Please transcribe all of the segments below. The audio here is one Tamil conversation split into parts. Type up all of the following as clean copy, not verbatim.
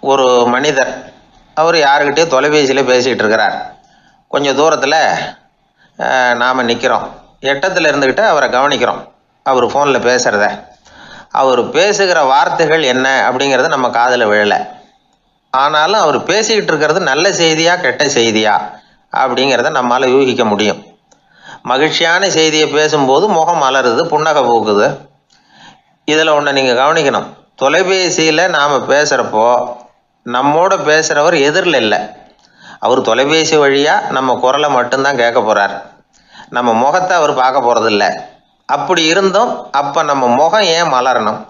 ஒரு மனிதர் அவர் யாருக்கிட்டே தொலைபேசியில் பேசிகிட்டு இருக்கிறார். கொஞ்சம் தூரத்தில் நாம் நிற்கிறோம். எட்டத்தில் இருந்துக்கிட்டு அவரை கவனிக்கிறோம். அவர் ஃபோனில் பேசுகிறத, அவர் பேசுகிற வார்த்தைகள் என்ன அப்படிங்கிறது நம்ம காதில் விழலை. ஆனாலும் அவர் பேசிக்கிட்டு இருக்கிறது நல்ல செய்தியா கெட்ட செய்தியா அப்படிங்கிறத நம்மளால் யூகிக்க முடியும். மகிழ்ச்சியான செய்தியை பேசும்போது முகம் மலருது, புன்னகை போக்குது. இதில் ஒன்று நீங்கள் கவனிக்கணும். தொலைபேசியில் நாம் பேசுகிறப்போ நம்மோட பேசுகிறவர் எதிரில் இல்லை. அவர் தொலைபேசி வழியாக நம்ம குரலை மட்டும்தான் கேட்க போகிறார். நம்ம முகத்தை அவர் பார்க்க போகிறதில்ல. அப்படி இருந்தும் அப்போ நம்ம முகம் ஏன் மலரணும்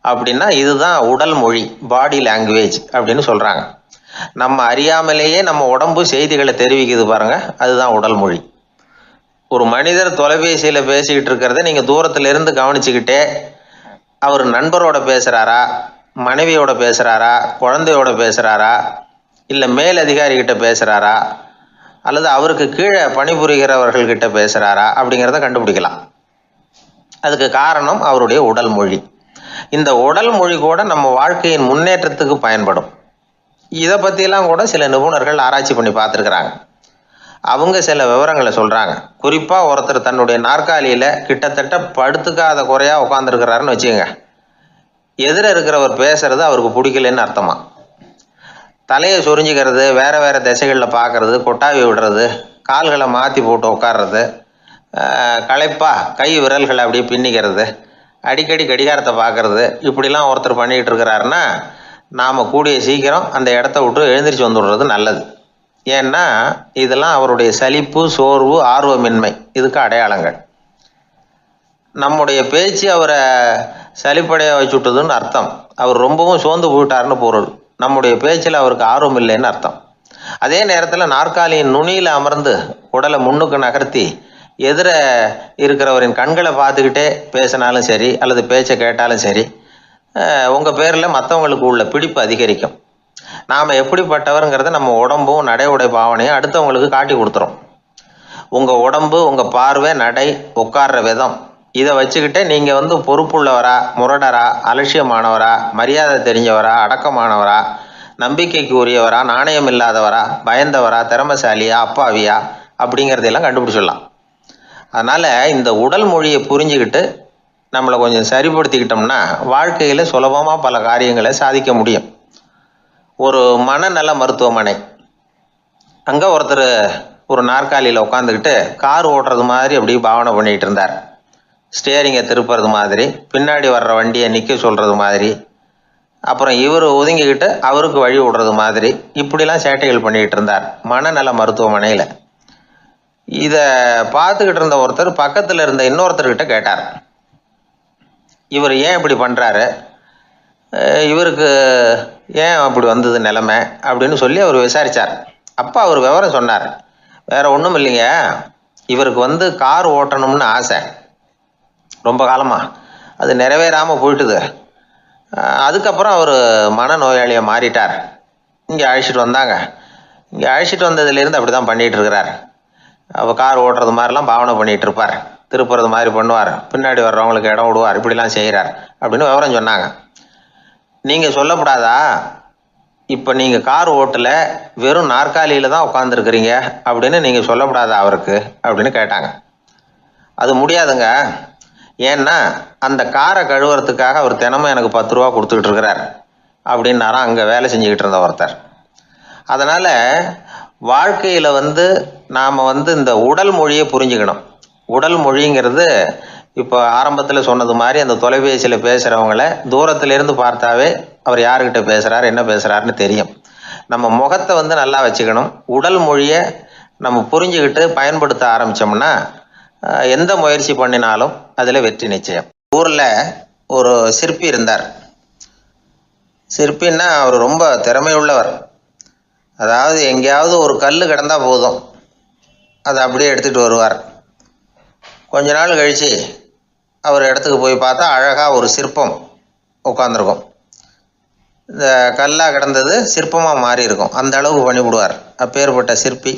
அப்படின்னா இதுதான் உடல் மொழி, பாடி லாங்குவேஜ் அப்படின்னு சொல்கிறாங்க. நம்ம அறியாமலேயே நம்ம உடம்பு செய்திகளை தெரிவிக்குது பாருங்க, அதுதான் உடல் மொழி. ஒரு மனிதர் தொலைபேசியில் பேசிக்கிட்டு இருக்கிறத நீங்கள் தூரத்தில் இருந்து கவனிச்சுக்கிட்டே அவர் நண்பரோட பேசுகிறாரா, மனைவியோட பேசுகிறாரா, குழந்தையோட பேசுகிறாரா, இல்லை மேல் அதிகாரிகிட்ட பேசுகிறாரா, அல்லது அவருக்கு கீழே பணிபுரிகிறவர்கள்கிட்ட பேசுகிறாரா அப்படிங்கிறத கண்டுபிடிக்கலாம். அதுக்கு காரணம் அவருடைய உடல் மொழி. இந்த உடல் மொழி கூட நம்ம வாழ்க்கையின் முன்னேற்றத்துக்கு பயன்படும். இதை பற்றியெல்லாம் கூட சில நிபுணர்கள் ஆராய்ச்சி பண்ணி பார்த்துருக்குறாங்க. அவங்க சில விவரங்களை சொல்கிறாங்க. குறிப்பாக ஒருத்தர் தன்னுடைய நாற்காலியில் கிட்டத்தட்ட படுத்துக்காத குறையாக உட்காந்துருக்கிறாருன்னு வச்சுக்கோங்க. எதிர இருக்கிறவர் பேசுறது அவருக்கு பிடிக்கலன்னு அர்த்தமா. தலையை சொரிஞ்சிக்கிறது, வேறு வேறு திசைகளில் பார்க்குறது, கொட்டாவி விடுறது, கால்களை மாற்றி போட்டு உட்கார்றது, களைப்பா கை விரல்களை அப்படியே பின்னிக்கிறது, அடிக்கடி கடிகாரத்தை பார்க்குறது, இப்படிலாம் ஒருத்தர் பண்ணிக்கிட்டு இருக்கிறாருன்னா நாம் கூடிய சீக்கிரம் அந்த இடத்த விட்டு எழுந்திரிச்சு வந்துடுறது நல்லது. ஏன்னா இதெல்லாம் அவருடைய சலிப்பு, சோர்வு, ஆர்வமின்மை இதுக்கு அடையாளங்கள். நம்முடைய பேச்சு அவரை சலிப்படைய வச்சுட்டுதுன்னு அர்த்தம். அவர் ரொம்பவும் சோர்ந்து போயிட்டாருன்னு பொருள். நம்முடைய பேச்சில் அவருக்கு ஆர்வம் இல்லைன்னு அர்த்தம். அதே நேரத்தில் நாற்காலியின் நுனியில் அமர்ந்து உடலை முன்னுக்கு நகர்த்தி எதிர இருக்கிறவரின் கண்களை பார்த்துக்கிட்டே பேசினாலும் சரி அல்லது பேச்சை கேட்டாலும் சரி, உங்கள் பேரில் மற்றவங்களுக்கு உள்ள பிடிப்பு அதிகரிக்கும். நாம் எப்படிப்பட்டவருங்கிறத நம்ம உடம்பும் நடை உடை பாவனையும் அடுத்தவங்களுக்கு காட்டி கொடுத்துரும். உங்கள் உடம்பு, உங்கள் பார்வை, நடை, உட்கார்ற விதம், இதை வச்சுக்கிட்டே நீங்கள் பொறுப்புள்ளவரா, முரடரா, அலட்சியமானவரா, மரியாதை தெரிஞ்சவரா, அடக்கமானவரா, நம்பிக்கைக்கு உரியவரா, நாணயம் இல்லாதவரா, பயந்தவரா, திறமைசாலியா, அப்பாவியா அப்படிங்கிறதையெல்லாம் கண்டுபிடிச்சிடலாம். அதனால் இந்த உடல் மொழியை புரிஞ்சுக்கிட்டு நம்மளை கொஞ்சம் சரிப்படுத்திக்கிட்டோம்னா வாழ்க்கையில் சுலபமாக பல காரியங்களை சாதிக்க முடியும். ஒரு மனநல மருத்துவமனை, அங்கே ஒருத்தர் ஒரு நாற்காலியில் உட்காந்துக்கிட்டு கார் ஓட்டுறது மாதிரி அப்படி பாவனை பண்ணிகிட்டு இருந்தார். ஸ்டியரிங்கை திருப்புறது மாதிரி, பின்னாடி வர்ற வண்டியை நிற்க சொல்கிறது மாதிரி, அப்புறம் இவர் ஒதுங்கிக்கிட்டு அவருக்கு வழி விடுறது மாதிரி, இப்படிலாம் சேட்டைகள் பண்ணிக்கிட்டு இருந்தார் மனநல மருத்துவமனையில். இதை பார்த்துக்கிட்டு இருந்த ஒருத்தர் பக்கத்தில் இருந்த இன்னொருத்தர்கிட்ட கேட்டார், இவர் ஏன் இப்படி பண்ணுறாரு, இவருக்கு ஏன் அப்படி வந்தது நிலைமை அப்படின்னு சொல்லி அவர் விசாரித்தார். அப்போ அவர் விவரம் சொன்னார். வேற ஒன்றும் இல்லைங்க, இவருக்கு கார் ஓட்டணும்னு ஆசை ரொம்ப காலமாக, அது நிறைவேறாமல் போயிட்டுது. அதுக்கப்புறம் அவர் மனநோயாளியை மாறிட்டார். இங்கே அழைச்சிட்டு வந்தாங்க. இங்கே அழைச்சிட்டு வந்ததுலேருந்து அப்படி தான் பண்ணிகிட்டு இருக்கிறார். அவர் கார் ஓட்டுறது மாதிரிலாம் பாவனை பண்ணிகிட்டு இருப்பார், திருப்புறது மாதிரி பண்ணுவார், பின்னாடி வர்றவங்களுக்கு இடம் விடுவார், இப்படிலாம் செய்கிறார் அப்படின்னு விவரம் சொன்னாங்க. நீங்கள் சொல்லப்படாதா, இப்போ நீங்கள் கார் ஓட்டலை, வெறும் நாற்காலியில் தான் உட்காந்துருக்குறீங்க அப்படின்னு நீங்கள் சொல்லப்படாதா அவருக்கு அப்படின்னு கேட்டாங்க. அது முடியாதுங்க, ஏன்னா அந்த காரை கழுவுறதுக்காக அவர் தினமும் எனக்கு 10 ரூபா கொடுத்துக்கிட்டு இருக்கிறார் அப்படின்னாராம் அங்கே வேலை செஞ்சுக்கிட்டு இருந்த ஒருத்தர். அதனால் வாழ்க்கையில் நாம் இந்த உடல் மொழியை புரிஞ்சுக்கணும். உடல் மொழிங்கிறது இப்போ ஆரம்பத்தில் சொன்னது மாதிரி அந்த தொலைபேசியில் பேசுகிறவங்கள தூரத்திலேருந்து பார்த்தாவே அவர் யாருக்கிட்ட பேசுகிறார், என்ன பேசுகிறாருன்னு தெரியும். நம்ம முகத்தை நல்லா வச்சுக்கணும். உடல் மொழியை நம்ம புரிஞ்சுக்கிட்டு பயன்படுத்த ஆரம்பித்தோம்னா எந்த முயற்சி பண்ணினாலும் அதில் வெற்றி நிச்சயம். ஊரில் ஒரு சிற்பி இருந்தார். சிற்பின்னா அவர் ரொம்ப திறமையுள்ளவர். அதாவது எங்கேயாவது ஒரு கல் கிடந்தால் போதும், அதை அப்படியே எடுத்துகிட்டு வருவார். கொஞ்ச நாள் கழித்து அவர் இடத்துக்கு போய் பார்த்தா அழகாக ஒரு சிற்பம் உட்காந்துருக்கும். இந்த கல்லாக கிடந்தது சிற்பமாக மாறி இருக்கும். அந்த அளவுக்கு பண்ணிவிடுவார் அப்பேற்பட்ட சிற்பி.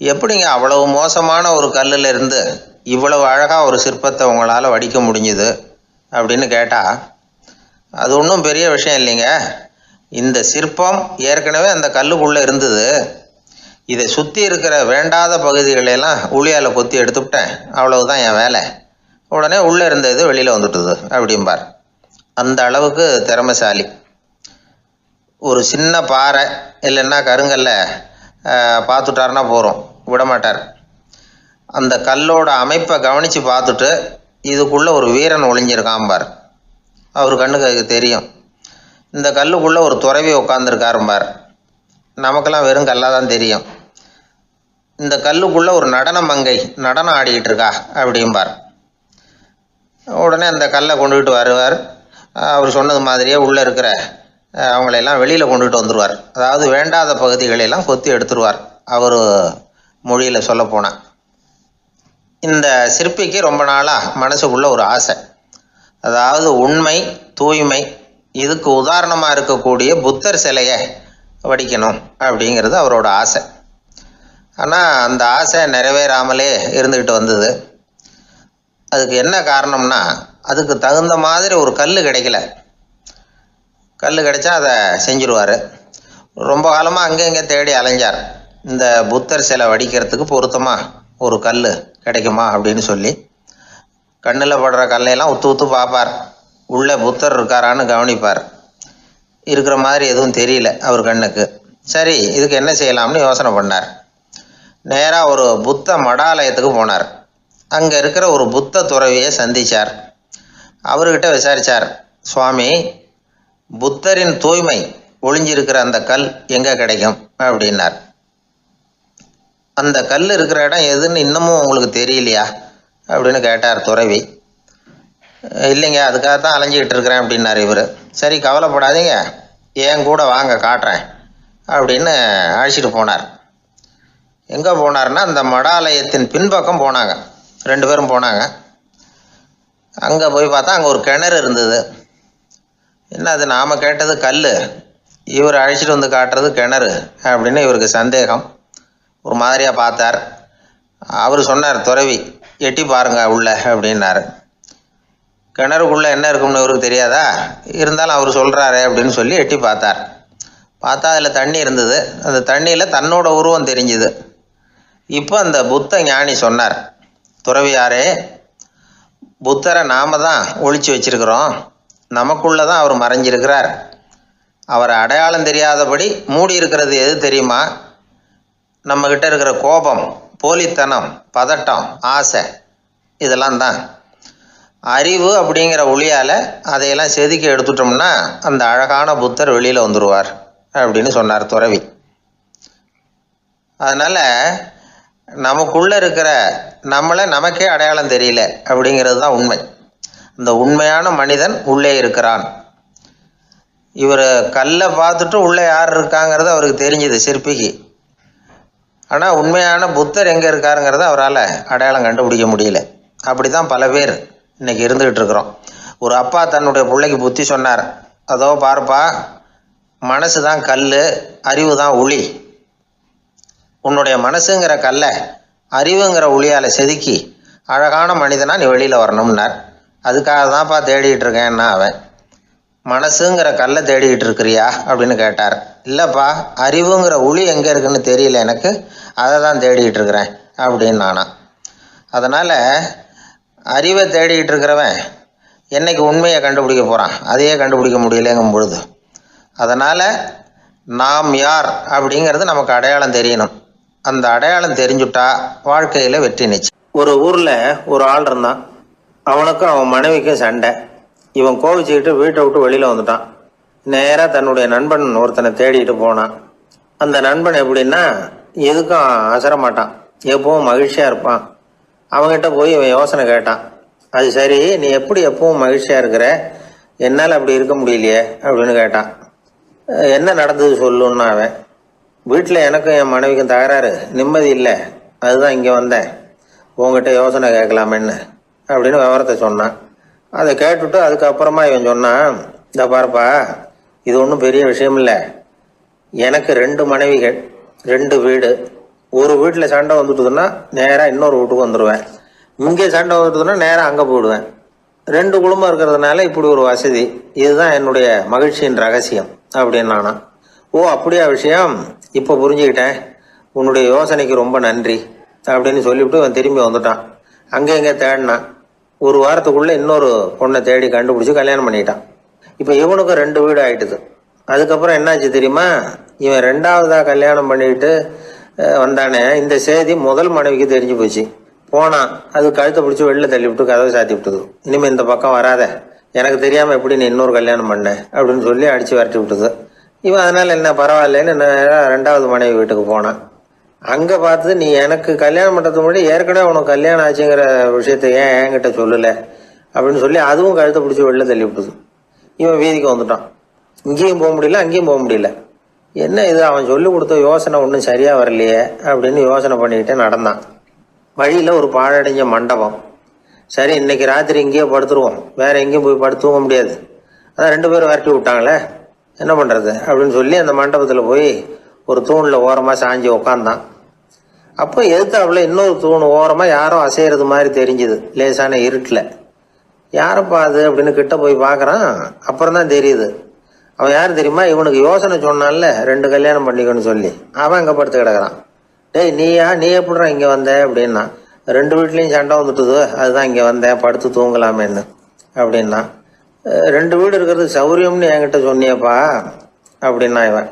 எப்படிங்க அவ்வளவு மோசமான ஒரு கல்லில் இருந்து இவ்வளவு அழகாக ஒரு சிற்பத்தை உங்களால் வடிக்க முடிஞ்சுது அப்படின்னு கேட்டால், அது ஒன்றும் பெரிய விஷயம் இல்லைங்க. இந்த சிற்பம் ஏற்கனவே அந்த கல்லுக்குள்ளே இருந்தது. இதை சுற்றி இருக்கிற வேண்டாத பகுதிகளெல்லாம் உளியால் கொத்தி எடுத்துவிட்டேன், அவ்வளவுதான் என் வேலை. உடனே உள்ளே இருந்த இது வெளியில் வந்துட்டுது அப்படிம்பார். அந்த அளவுக்கு திறமைசாலி. ஒரு சின்ன பாறை இல்லைன்னா கருங்கல்ல பார்த்துட்டாருன்னா போகிறோம், விடமாட்டார். அந்த கல்லோட அமைப்பை கவனித்து பார்த்துட்டு இதுக்குள்ளே ஒரு வீரன் ஒளிஞ்சிருக்காம்பார். அவர் கண்ணுக்கு அதுக்கு தெரியும். இந்த கல்லுக்குள்ளே ஒரு துறவி உட்காந்துருக்காரும்பார். நமக்கெல்லாம் வெறும் கல்லாக தான் தெரியும். இந்த கல்லுக்குள்ளே ஒரு நடன மங்கை நடனம் ஆடிக்கிட்டு இருக்கா அப்படிம்பார். உடனே அந்த கல்லை கொண்டுகிட்டு வருவார். அவர் சொன்னது மாதிரியே உள்ளே இருக்கிற அவங்களையெல்லாம் வெளியில் கொண்டுகிட்டு வந்துடுவார். அதாவது வேண்டாத பகுதிகளெல்லாம் கொத்தி எடுத்துருவார். அவர் மொழியில் சொல்லப்போனால் இந்த சிற்பிக்கு ரொம்ப நாளாக மனசுக்குள்ளே ஒரு ஆசை. அதாவது உண்மை, தூய்மை, இதுக்கு உதாரணமாக இருக்கக்கூடிய புத்தர் சிலையை வடிக்கணும் அப்படிங்கிறது அவரோட ஆசை. ஆனால் அந்த ஆசை நிறைவேறாமலே இருந்துக்கிட்டு வந்தது. அதுக்கு என்ன காரணம்னா, அதுக்கு தகுந்த மாதிரி ஒரு கல் கிடைக்கல. கல் கிடைச்சா அதை செஞ்சுருவார். ரொம்ப காலமாக அங்கே இங்கே தேடி அலைஞ்சார். இந்த புத்தர் சிலை வடிக்கிறதுக்கு பொருத்தமாக ஒரு கல் கிடைக்குமா அப்படின்னு சொல்லி கண்ணில் படுற கல்லையெல்லாம் உத்து உத்து பார்ப்பார். உள்ளே புத்தர் இருக்காரான்னு கவனிப்பார். இருக்கிற மாதிரி எதுவும் தெரியல அவர் கண்ணுக்கு. சரி, இதுக்கு என்ன செய்யலாம்னு யோசனை பண்ணார். நேராக ஒரு புத்த மடாலயத்துக்கு போனார். அங்கே இருக்கிற ஒரு புத்த துறவியை சந்தித்தார். அவர்கிட்ட விசாரித்தார், சுவாமி, புத்தரின் தூய்மை ஒளிஞ்சிருக்கிற அந்த கல் எங்கே கிடைக்கும் அப்படின்னார். அந்த கல் இருக்கிற இடம் எதுன்னு இன்னமும் உங்களுக்கு தெரியலையா அப்படின்னு கேட்டார் துறவி. இல்லைங்க, அதுக்காக தான் அலைஞ்சிக்கிட்டு இருக்கிறேன் அப்படின்னார் இவர். சரி, கவலைப்படாதீங்க, என் கூட வாங்க காட்டுறேன் அப்படின்னு அழைச்சிட்டு போனார். எங்கே போனார்னா, அந்த மடாலயத்தின் பின்பக்கம் போனாங்க. 2 பேரும் போனாங்க. அங்கே போய் பார்த்தா அங்கே ஒரு கிணறு இருந்தது. என்ன அது, நாம் கேட்டது கல், இவர் அழைச்சிட்டு வந்து காட்டுறது கிணறு அப்படின்னு இவருக்கு சந்தேகம். ஒரு மாதிரியாக பார்த்தார். அவர் சொன்னார், துறவி, எட்டி பாருங்க உள்ள அப்படின்னாரு. கிணறுக்குள்ளே என்ன இருக்கும்னு இவருக்கு தெரியாதா, இருந்தாலும் அவர் சொல்கிறாரு அப்படின்னு சொல்லி எட்டி பார்த்தார். பார்த்தா அதில் தண்ணி இருந்தது. அந்த தண்ணியில் தன்னோட உருவம் தெரிஞ்சுது. இப்போ அந்த புத்த ஞானி சொன்னார், துறவியாரே, புத்தரை நாம் தான் ஒழிச்சு வச்சிருக்கிறோம், நமக்குள்ளே தான் அவர் மறைஞ்சிருக்கிறார். அவரை அடையாளம் தெரியாதபடி மூடி இருக்கிறது எது தெரியுமா? நம்மக்கிட்ட இருக்கிற கோபம், போலித்தனம், பதட்டம், ஆசை, இதெல்லாம் தான். அறிவு அப்படிங்கிற ஒளியால் அதையெல்லாம் செதுக்கி எடுத்துட்டோம்னா அந்த அழகான புத்தர் வெளியில் வந்துடுவார் அப்படின்னு சொன்னார் துறவி. அதனால் நமக்குள்ளே இருக்கிற நம்மளை நமக்கே அடையாளம் தெரியல அப்படிங்கிறது தான் உண்மை. அந்த உண்மையான மனிதன் உள்ளே இருக்கிறான். இவர் கல்லை பார்த்துட்டு உள்ளே யார் இருக்காங்கிறது அவருக்கு தெரிஞ்சுது சிற்பிக்கு. ஆனால் உண்மையான புத்தர் எங்கே இருக்காருங்கிறத அவரால் அடையாளம் கண்டுபிடிக்க முடியல. அப்படி தான் பல பேர் இன்றைக்கி இருந்துக்கிட்டு இருக்கிறோம். ஒரு அப்பா தன்னுடைய பிள்ளைக்கு புத்தி சொன்னார், அதோ பாருப்பா, மனசு தான் கல், அறிவு தான் உளி. உன்னுடைய மனசுங்கிற கல்லை அறிவுங்கிற ஒளியால் செதுக்கி அழகான மனிதனாக நீ வெளியில் வரணும்னார். அதுக்காக தான்ப்பா தேடிக்கிட்டு இருக்கேன்னா அவன். மனசுங்கிற கல்லை தேடிக்கிட்டு இருக்கிறியா அப்படின்னு கேட்டார். இல்லைப்பா, அறிவுங்கிற ஒளி எங்கே இருக்குன்னு தெரியல எனக்கு, அதை தான் தேடிக்கிட்டு இருக்கிறேன் அப்படின்னு நானா. அதனால் அறிவை தேடிக்கிட்டு இருக்கிறவன் என்னைக்கு உண்மையை கண்டுபிடிக்க போகிறான், அதையே கண்டுபிடிக்க முடியலைங்கும் பொழுது. அதனால் நாம் யார் அப்படிங்கிறது நமக்கு அடையாளம் தெரியணும். அந்த அடையாளம் தெரிஞ்சுட்டா வாழ்க்கையில் வெற்றி நிச்சயம். ஒரு ஊரில் ஒரு ஆள் இருந்தான். அவனுக்கும் அவன் மனைவிக்கும் சண்டை. இவன் கோவிச்சுக்கிட்டு வீட்டை விட்டு வெளியில் வந்துட்டான். நேராக தன்னுடைய நண்பன் ஒருத்தனை தேடிட்டு போனான். அந்த நண்பன் எப்படின்னா, எதுக்கும் அசர மாட்டான், எப்பவும் மகிழ்ச்சியாக இருப்பான். அவங்ககிட்ட போய் இவன் யோசனை கேட்டான். அது சரி, நீ எப்படி எப்பவும் மகிழ்ச்சியாக இருக்கிற, என்னால் அப்படி இருக்க முடியலையே அப்படின்னு கேட்டான். என்ன நடந்தது சொல்லுன்னா அவன். வீட்டில் எனக்கும் என் மனைவிக்கும் தகராறு, நிம்மதி இல்லை, அதுதான் இங்கே வந்தேன், உங்ககிட்ட யோசனை கேட்கலாமேன்னு அப்படின்னு விவரத்தை சொன்னான். அதை கேட்டுவிட்டு அதுக்கப்புறமா இவன் சொன்னான், இந்த பாருப்பா, இது ஒன்றும் பெரிய விஷயம் இல்லை. எனக்கு 2 மனைவிகள், 2 வீடு. ஒரு வீட்டில் சண்டை வந்துட்டுதுன்னா நேராக இன்னொரு வீட்டுக்கு வந்துடுவேன். இங்கே சண்டை வந்துட்டுதுன்னா நேராக அங்கே போயிடுவேன். 2 குடும்பம் இருக்கிறதுனால இப்படி ஒரு வசதி. இதுதான் என்னுடைய மகிழ்ச்சியின் ரகசியம். அப்படின்னு நானா. ஓ அப்படியா விஷயம், இப்போ புரிஞ்சுக்கிட்டேன், உன்னுடைய யோசனைக்கு ரொம்ப நன்றி அப்படின்னு சொல்லிவிட்டு அவன் திரும்பி வந்துட்டான். அங்கே எங்கே தேடினான். ஒரு வாரத்துக்குள்ளே இன்னொரு பொண்ணை தேடி கண்டுபிடிச்சி கல்யாணம் பண்ணிட்டான். இப்போ இவனுக்கும் 2 வீடு ஆயிட்டுது. அதுக்கப்புறம் என்னாச்சு தெரியுமா, இவன் 2வதாக கல்யாணம் பண்ணிக்கிட்டு வந்தானே, இந்த செய்தி முதல் மனைவிக்கு தெரிஞ்சு போச்சு. போனான், அது கழுத்தை பிடிச்சி வெளில தள்ளி விட்டு கதவை சாத்தி விட்டுது. இனிமேல் இந்த பக்கம் வராத, எனக்கு தெரியாமல் எப்படி நீ இன்னொரு கல்யாணம் பண்ண அப்படின்னு சொல்லி அடித்து விரட்டி விட்டுது. இவன் அதனால் என்ன பரவாயில்லன்னு 2வது மனைவி வீட்டுக்கு போனான். அங்கே பார்த்து, நீ எனக்கு கல்யாணம் பண்ணுறதுக்கு முன்னாடி ஏற்கனவே உனக்கு கல்யாணம் ஆச்சுங்கிற விஷயத்த ஏன் என்கிட்ட சொல்லலை அப்படின்னு சொல்லி அதுவும் கழுத்தை பிடிச்சி வெளில தள்ளி விட்டுது. இவன் வீதிக்கு வந்துட்டான். இங்கேயும் போக முடியல, அங்கேயும் போக முடியல. என்ன இது, அவன் சொல்லி கொடுத்த யோசனை ஒன்றும் சரியாக வரலையே அப்படின்னு யோசனை பண்ணிக்கிட்டே நடந்தான். வழியில் ஒரு பாழடைஞ்ச மண்டபம். சரி, இன்னைக்கு ராத்திரி இங்கேயே படுத்துருவோம், வேற எங்கேயும் போய் படுத்துவங்க முடியாது, அதான் 2 பேரும் விரட்டி விட்டாங்களே, என்ன பண்ணுறது அப்படின்னு சொல்லி அந்த மண்டபத்தில் போய் ஒரு தூணில் ஓரமாக சாஞ்சி உக்காந்தான். அப்போ எதிர்த்தாப்புல இன்னொரு தூண் ஓரமாக யாரோ அசைகிறது மாதிரி தெரிஞ்சுது, லேசான இருட்டில். யாரப்பா அது அப்படின்னு கிட்ட போய் பார்க்குறான். அப்புறம் தான் தெரியுது, அவன் யார் தெரியுமா, இவனுக்கு யோசனை சொன்னான்ல 2 கல்யாணம் பண்ணிக்கணும்னு சொல்லி, அவன் அங்கே படுத்து கிடக்குறான். டேய் நீ எப்படிறா இங்கே வந்த அப்படின்னா, 2 வீட்லேயும் சண்டை வந்துட்டுது, அதுதான் இங்கே வந்தேன், படுத்து தூங்கலாமேன்னு அப்படின்னா. 2 வீடு இருக்கிறது சௌரியம்னு என்கிட்ட சொன்னியப்பா அப்படின்னா இவன்.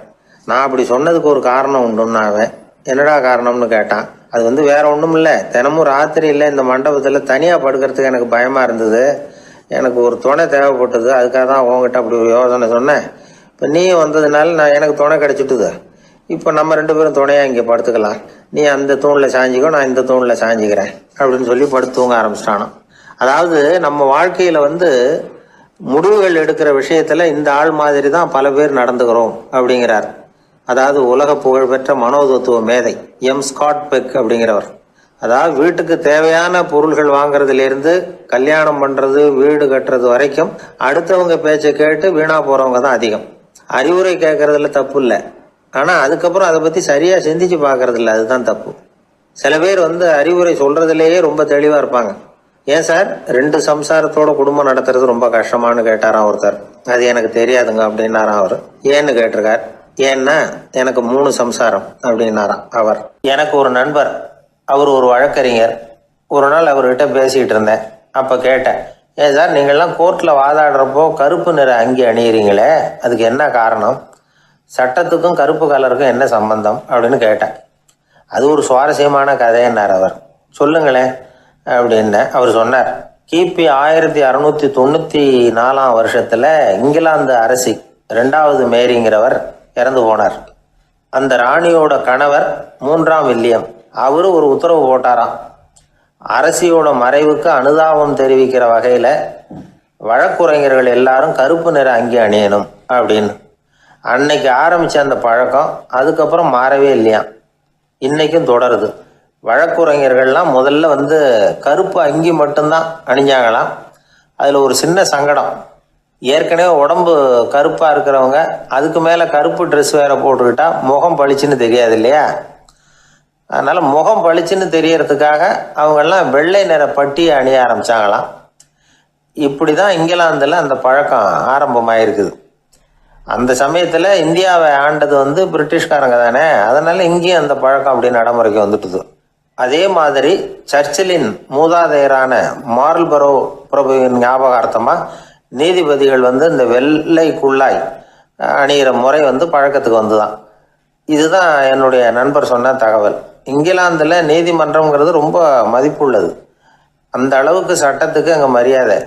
நான் அப்படி சொன்னதுக்கு ஒரு காரணம் உண்டுன்னா அவன். என்னடா காரணம்னு கேட்டான். அது வேற ஒன்றும் இல்லை, தினமும் ராத்திரி இல்லை இந்த மண்டபத்தில் தனியாக படுக்கிறதுக்கு எனக்கு பயமாக இருந்தது, எனக்கு ஒரு துணை தேவைப்பட்டது, அதுக்காக தான் உங்ககிட்ட அப்படி ஒரு யோசனை சொன்னேன். இப்போ நீ வந்ததுனால எனக்கு துணை கிடச்சிட்டுது, இப்போ நம்ம 2 பேரும் துணையாக இங்கே படுத்துக்கலாம், நீ அந்த தூணில் சாஞ்சிக்கோ, நான் இந்த தூணில் சாஞ்சிக்கிறேன் அப்படின்னு சொல்லி படுத்து தூங்க ஆரம்பிச்சிட்டானோ. அதாவது நம்ம வாழ்க்கையில் முடிவுகள் எடுக்கிற விஷயத்தில் இந்த ஆள் மாதிரி தான் பல பேர் நடந்துக்கிறோம் அப்படிங்கிறார். அதாவது உலக புகழ்பெற்ற மனோதத்துவ மேதை ஸ்காட் பெக் அப்படிங்கிறவர். அதாவது வீட்டுக்கு தேவையான பொருள்கள் வாங்குறதுலேருந்து கல்யாணம் பண்ணுறது, வீடு கட்டுறது வரைக்கும் அடுத்தவங்க பேச்சை கேட்டு வீணா போகிறவங்க தான் அதிகம். அறிவுரை கேட்கறதுல தப்பு இல்லை, ஆனால் அதுக்கப்புறம் அதை பற்றி சரியாக சிந்திச்சு பார்க்கறது இல்லை, அதுதான் தப்பு. சில பேர் அறிவுரை சொல்கிறதுலேயே ரொம்ப தெளிவாக இருப்பாங்க. ஏன் சார் 2 சம்சாரத்தோட குடும்பம் நடத்துறது ரொம்ப கஷ்டமானு கேட்டாராம் ஒருத்தர். அது எனக்கு தெரியாதுங்க அப்படின்னாராம் அவர். ஏன்னு கேட்டிருக்கார். ஏன்னா எனக்கு 3 சம்சாரம் அப்படின்னாராம் அவர். எனக்கு ஒரு நண்பர், அவர் ஒரு வழக்கறிஞர். ஒரு நாள் அவர்கிட்ட பேசிக்கிட்டு இருந்தேன். அப்போ கேட்டேன், ஏன் சார் நீங்கள்லாம் கோர்ட்டில் வாதாடுறப்போ கருப்பு நிற அங்கி அணியிறீங்களே, அதுக்கு என்ன காரணம், சட்டத்துக்கும் கருப்பு கலருக்கும் என்ன சம்பந்தம் அப்படின்னு கேட்டேன். அது ஒரு சுவாரஸ்யமான கதைன்னார் அவர். சொல்லுங்களேன் அப்படின்னு அவர் சொன்னார். கிபி 1694 வருஷத்தில் இங்கிலாந்து அரசி 2வது மேரிங்கிறவர் இறந்து போனார். அந்த ராணியோட கணவர் 3ஆம் வில்லியம், அவரு ஒரு உத்தரவு போட்டாராம், அரசியோட மறைவுக்கு அனுதாபம் தெரிவிக்கிற வகையில் வழக்குரைஞர்கள் எல்லாரும் கருப்பு நிற அங்கி அணியணும் அப்படின்னு. அன்னைக்கு ஆரம்பித்த அந்த பழக்கம் அதுக்கப்புறம் மாறவே இல்லையாம், இன்னைக்கும் தொடருது. வழக்குரைஞர்கள்லாம் முதல்ல கருப்பு அங்கி மட்டும்தான் அணிஞ்சாங்களாம். அதில் ஒரு சின்ன சங்கடம், ஏற்கனவே உடம்பு கருப்பாக இருக்கிறவங்க அதுக்கு மேலே கருப்பு ட்ரெஸ் வேறு போட்டுக்கிட்டா முகம் பளிச்சுன்னு தெரியாது இல்லையா, அதனால் முகம் பளிச்சுன்னு தெரியறதுக்காக அவங்கெல்லாம் வெள்ளை நிற பட்டி அணிய ஆரம்பித்தாங்களாம். இப்படி தான் இங்கிலாந்தில் அந்த பழக்கம் ஆரம்பமாயிருக்குது. அந்த சமயத்தில் இந்தியாவை ஆண்டது பிரிட்டிஷ்காரங்க தானே, அதனால் இங்கேயும் அந்த பழக்கம் அப்படி நடைமுறைக்கு வந்துட்டுது. அதே மாதிரி சர்ச்சிலின் மூதாதையரான மார்ல்பரோ பிரபுவின் ஞாபகார்த்தமாக நீதிபதிகள் இந்த வெள்ளை குள்ளாய் அணிகிற முறை பழக்கத்துக்கு வந்துதான். இதுதான் என்னுடைய நண்பர் சொன்ன தகவல். இங்கிலாந்தில் நீதிமன்றம்ங்கிறது ரொம்ப மதிப்புள்ளது, அந்த அளவுக்கு சட்டத்துக்கு அங்கே மரியாதை.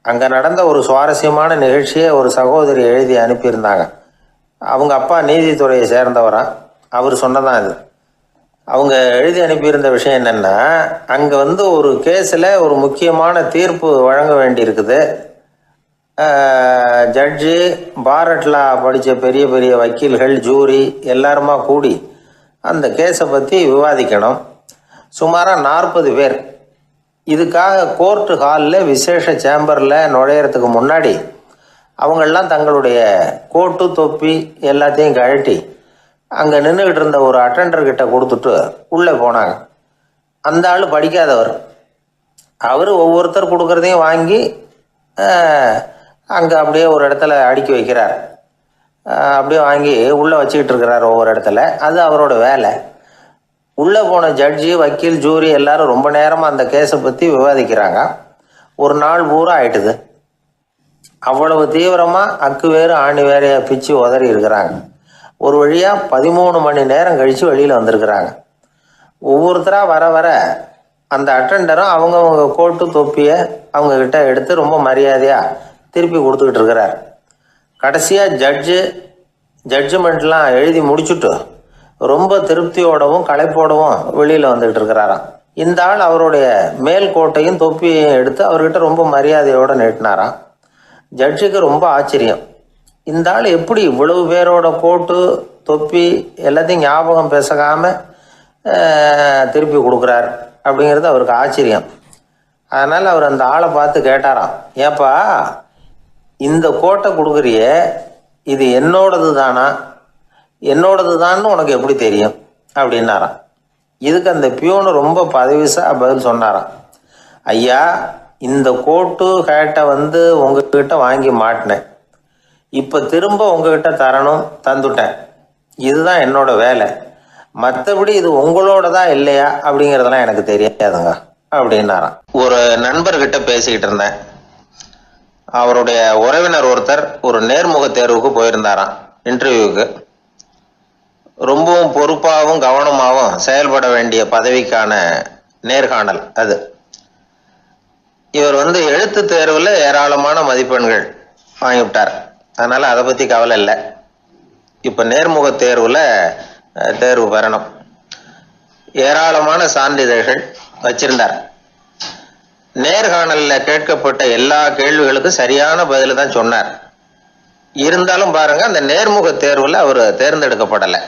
அங்கே நடந்த ஒரு சுவாரஸ்யமான நிகழ்ச்சியை ஒரு சகோதரி எழுதி அனுப்பியிருந்தாங்க. அவங்க அப்பா நீதித்துறையை சேர்ந்தவரா, அவர் சொன்னதான் இது. அவங்க எழுதி அனுப்பியிருந்த விஷயம் என்னென்னா, அங்கே ஒரு கேஸில் ஒரு முக்கியமான தீர்ப்பு வழங்க வேண்டியிருக்குது. ஜட்ஜு, பாரட்லா படித்த பெரிய பெரிய வக்கீல்கள், ஜூரி எல்லாருமா கூடி அந்த கேஸை பற்றி விவாதிக்கணும். சுமாராக 40 பேர். இதுக்காக கோர்ட்டு ஹாலில் விசேஷ சேம்பரில் நுழையிறதுக்கு முன்னாடி அவங்கெல்லாம் தங்களுடைய கோட்டு தொப்பி எல்லாத்தையும் கழட்டி அங்கே நின்றுக்கிட்டு இருந்த ஒரு அட்டெண்டர்கிட்ட கொடுத்துட்டு உள்ளே போனாங்க. அந்த ஆள் படிக்காதவர். அவர் ஒவ்வொருத்தர் கொடுக்குறதையும் வாங்கி அங்கே அப்படியே ஒரு இடத்துல அடுக்கி வைக்கிறார். அப்படியே வாங்கி உள்ளே வச்சுக்கிட்டு இருக்கிறார் ஒவ்வொரு இடத்துல. அது அவரோட வேலை. உள்ளே போன ஜட்ஜி, வக்கீல், ஜூரி எல்லாரும் ரொம்ப நேரமாக அந்த கேஸை பற்றி விவாதிக்கிறாங்க. ஒரு நாள் பூரா ஆயிட்டுது. அவ்வளவு தீவிரமாக அக்கு வேறு ஆணி வேறையா பிச்சு உதறி இருக்கிறாங்க. ஒரு வழியாக 13 மணி நேரம் கழித்து வெளியில் வந்திருக்கிறாங்க. ஒவ்வொருத்தராக வர வர அந்த அட்டெண்டரும் அவங்கவுங்க கோட்டு தொப்பியை அவங்கக்கிட்ட எடுத்து ரொம்ப மரியாதையாக திருப்பி கொடுத்துக்கிட்டு இருக்கிறார். கடைசியாக ஜட்ஜ்மெண்ட்லாம் எழுதி முடிச்சுட்டு ரொம்ப திருப்தியோடவும் களைப்போடவும் வெளியில் வந்துக்கிட்டு இருக்கிறாராம். இந்த ஆள் அவருடைய மேல் கோட்டையும் தொப்பியையும் எடுத்து அவர்கிட்ட ரொம்ப மரியாதையோடு நீட்டினாராம். ஜட்ஜுக்கு ரொம்ப ஆச்சரியம். இந்த ஆள் எப்படி இவ்வளவு பேரோட கோட்டு தொப்பி எல்லாத்தையும் ஞாபகம் பேசகாமல் திருப்பி கொடுக்குறார் அப்படிங்கிறது அவருக்கு ஆச்சரியம். அதனால் அவர் அந்த ஆளை பார்த்து கேட்டாராம், ஏப்பா இந்த கோட்டை கொடுக்குறியே, இது என்னோடது தானா, என்னோடது தான்னு உனக்கு எப்படி தெரியும் அப்படின்னாராம். இதுக்கு அந்த பியூனு ரொம்ப பதவிசாக பதில் சொன்னாராம், ஐயா இந்த கோட்டு ஹேட்டை உங்ககிட்ட வாங்கி மாட்டினேன், இப்போ திரும்ப உங்ககிட்ட தரணும், தந்துட்டேன், இதுதான் என்னோட வேலை, மற்றபடி இது உங்களோடதா இல்லையா அப்படிங்கிறதெல்லாம் எனக்கு தெரியாதுங்க அப்படின்னாராம். ஒரு நண்பர்கிட்ட பேசிக்கிட்டு இருந்தேன். அவருடைய உறவினர் ஒருத்தர் ஒரு நேர்முக தேர்வுக்கு போயிருந்தாராம், இன்டர்வியூக்கு. ரொம்பவும் பொறுப்பாகவும் கவனமாகவும் செயல்பட வேண்டிய பதவிக்கான நேர்காணல் அது. இவர் எழுத்து தேர்வில் ஏராளமான மதிப்பெண்கள் வாங்கிவிட்டார். அதனால் அதை பற்றி கவலை இல்லை. இப்போ நேர்முக தேர்வில் தேர்வு பெறணும். ஏராளமான சான்றிதழ்கள் வச்சிருந்தார். நேர்காணலில் கேட்கப்பட்ட எல்லா கேள்விகளுக்கும் சரியான பதில் தான் சொன்னார். இருந்தாலும் பாருங்க, அந்த நேர்முக தேர்வில் அவர் தேர்ந்தெடுக்கப்படலை.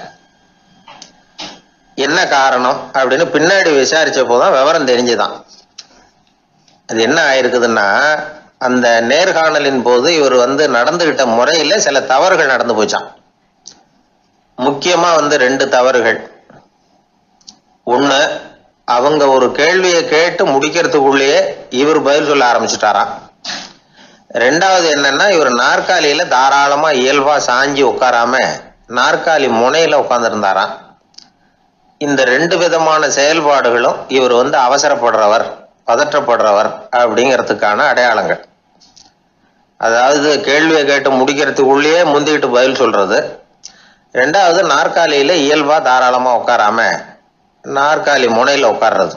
என்ன காரணம் அப்படின்னு பின்னாடி விசாரிச்ச போதான் விவரம் தெரிஞ்சுதான். அது என்ன ஆயிருக்குதுன்னா, அந்த நேர்காணலின் போது இவர் நடந்துகிட்ட முறையில் சில தவறுகள் நடந்து போச்சான். முக்கியமா 2 தவறுகள். ஒன்று, அவங்க ஒரு கேள்வியை கேட்டு முடிக்கிறதுக்குள்ளேயே இவர் பதில் சொல்ல ஆரம்பிச்சுட்டாராம். ரெண்டாவது என்னன்னா, இவர் நாற்காலியில தாராளமா இயல்பா சாஞ்சி உட்காராம நாற்காலி முனையில உட்கார்ந்துருந்தாராம். இந்த 2 விதமான செயல்பாடுகளும் இவர் அவசரப்படுறவர், பதற்றப்படுறவர் அப்படிங்கிறதுக்கான அடையாளங்கள். அதாவது கேள்வியை கேட்டு முடிக்கிறதுக்குள்ளேயே முந்திக்கிட்டு பதில் சொல்றது. ரெண்டாவது, நாற்காலியில இயல்பா தாராளமா உட்காராம நாற்காலி முனையில உட்கார்றது.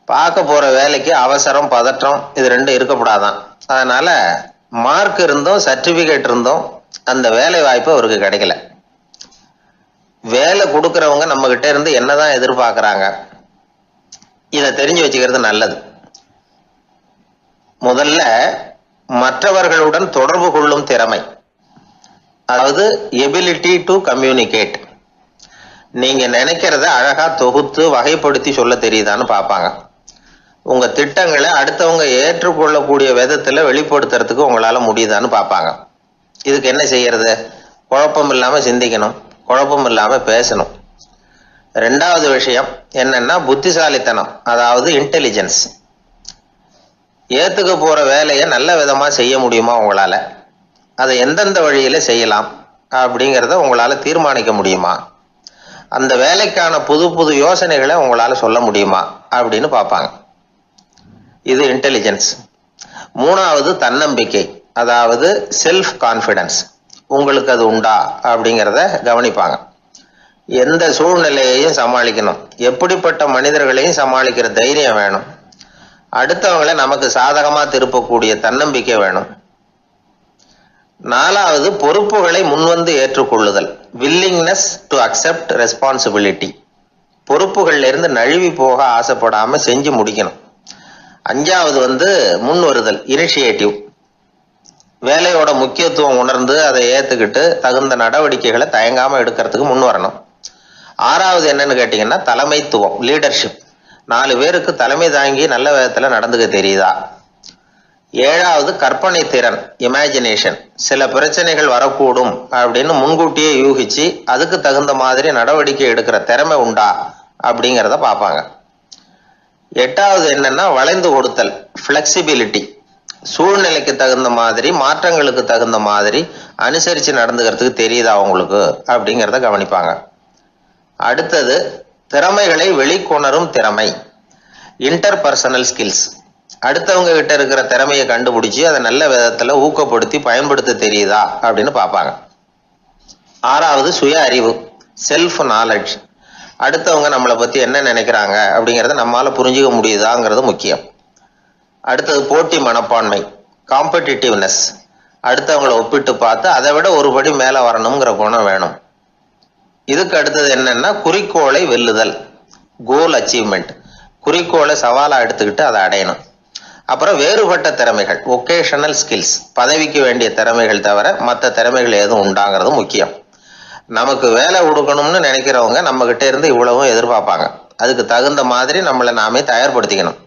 பார்க்க போற வேலைக்கு அவசரம், பதற்றம் இது 2 இருக்கக்கூடாதான். அதனால மார்க் இருந்தும் சர்டிபிகேட் இருந்தும் அந்த வேலை வாய்ப்பு அவருக்கு கிடைக்கல. வேலை கொடுக்கறவங்க நம்ம கிட்ட இருந்து என்னதான் எதிர்பார்க்கறாங்க, இதை தெரிஞ்சு வச்சுக்கிறது நல்லது. முதல்ல மற்றவர்களுடன் தொடர்பு கொள்ளும் திறமை, அதாவது எபிலிட்டி டு கம்யூனிகேட். நீங்க நினைக்கிறத அழகா தொகுத்து வகைப்படுத்தி சொல்ல தெரியுதான்னு பார்ப்பாங்க. உங்க திட்டங்களை அடுத்தவங்க ஏற்றுக்கொள்ளக்கூடிய விதத்துல வெளிப்படுத்துறதுக்கு உங்களால முடியுதான்னு பார்ப்பாங்க. இதுக்கு என்ன செய்யறது? குழப்பம் இல்லாம சிந்திக்கணும், குழப்பம் இல்லாம பேசணும். ரெண்டாவது விஷயம் என்னன்னா புத்திசாலித்தனம், அதாவது இன்டெலிஜென்ஸ். ஏத்துக்க போற வேலையை நல்ல விதமா செய்ய முடியுமா உங்களால, அதை எந்தெந்த வழியில செய்யலாம் அப்படிங்கிறத உங்களால தீர்மானிக்க முடியுமா, அந்த வேலைக்கான புது புது யோசனைகளை உங்களால சொல்ல முடியுமா அப்படின்னு பார்ப்பாங்க. இது இன்டெலிஜென்ஸ். மூணாவது தன்னம்பிக்கை, அதாவது செல்ஃப் கான்ஃபிடன்ஸ். உங்களுக்கு அது உண்டா அப்படிங்கிறத கவனிப்பாங்க. எந்த சூழ்நிலையையும் சமாளிக்கணும், எப்படிப்பட்ட மனிதர்களையும் சமாளிக்கிற தைரியம் வேணும், அடுத்தவங்களை நமக்கு சாதகமா திருப்பக்கூடிய தன்னம்பிக்கை வேணும். நாலாவது பொறுப்புகளை முன்வந்து ஏற்றுக்கொள்ளுதல், வில்லிங்னஸ் டு அக்செப்ட் ரெஸ்பான்சிபிலிட்டி. பொறுப்புகள்ல இருந்து நழுவி போக ஆசைப்படாம செஞ்சு முடிக்கணும். அஞ்சாவது முன் வருதல், இனிஷியேட்டிவ். வேலையோட முக்கியத்துவம் உணர்ந்து அதை ஏத்துக்கிட்டு தகுந்த நடவடிக்கைகளை தயங்காம எடுக்கிறதுக்கு முன் வரணும். ஆறாவது என்னன்னு கேட்டீங்கன்னா தலைமைத்துவம், லீடர்ஷிப். 4 பேருக்கு தலைமை தாங்கி நல்ல விதத்துல நடந்துக்க தெரியுதா. ஏழாவது கற்பனை திறன், இமேஜினேஷன். சில பிரச்சனைகள் வரக்கூடும் அப்படின்னு முன்கூட்டியே யூகிச்சு அதுக்கு தகுந்த மாதிரி நடவடிக்கை எடுக்கிற திறமை உண்டா அப்படிங்கிறத பார்ப்பாங்க. எட்டாவது என்னன்னா வளைந்து கொடுத்தல், ஃபிளெக்சிபிலிட்டி. சூழ்நிலைக்கு தகுந்த மாதிரி, மாற்றங்களுக்கு தகுந்த மாதிரி அனுசரித்து நடந்துக்கிறதுக்கு தெரியுதா அவங்களுக்கு அப்படிங்கிறத கவனிப்பாங்க. அடுத்தது திறமைகளை வெளிக்கொணரும் திறமை, இன்டர்பர்சனல் ஸ்கில்ஸ். அடுத்தவங்க கிட்ட இருக்கிற திறமையை கண்டுபிடிச்சி அதை நல்ல விதத்துல ஊக்கப்படுத்தி பயன்படுத்த தெரியுதா அப்படின்னு பார்ப்பாங்க. ஆறாவது சுய அறிவு, செல்ஃப் நாலேஜ். அடுத்தவங்க நம்மளை பத்தி என்ன நினைக்கிறாங்க அப்படிங்கிறத நம்மளால புரிஞ்சுக்க முடியுதாங்கிறது முக்கியம். அடுத்தது போட்டி மனப்பான்மை, காம்படிட்டிவ்னஸ். அடுத்தவங்களை ஒப்பிட்டு பார்த்து அதை விட ஒரு படி மேல வரணுங்கிற குணம் வேணும். இதுக்கு அடுத்தது என்னன்னா குறிக்கோளை வெல்லுதல், கோல் அச்சீவ்மெண்ட். குறிக்கோளை சவாலா எடுத்துக்கிட்டு அதை அடையணும். அப்புறம் வேறுபட்ட திறமைகள், ஒகேஷனல் ஸ்கில்ஸ். பதவிக்கு வேண்டிய திறமைகள் தவிர மற்ற திறமைகள் எதுவும் உண்டாங்கிறது முக்கியம். நமக்கு வேலை கொடுக்கணும்னு நினைக்கிறவங்க நம்ம கிட்ட இருந்து இவ்வளவும் எதிர்பார்ப்பாங்க. அதுக்கு தகுந்த மாதிரி நம்மளை நாமே தயார்படுத்திக்கணும்.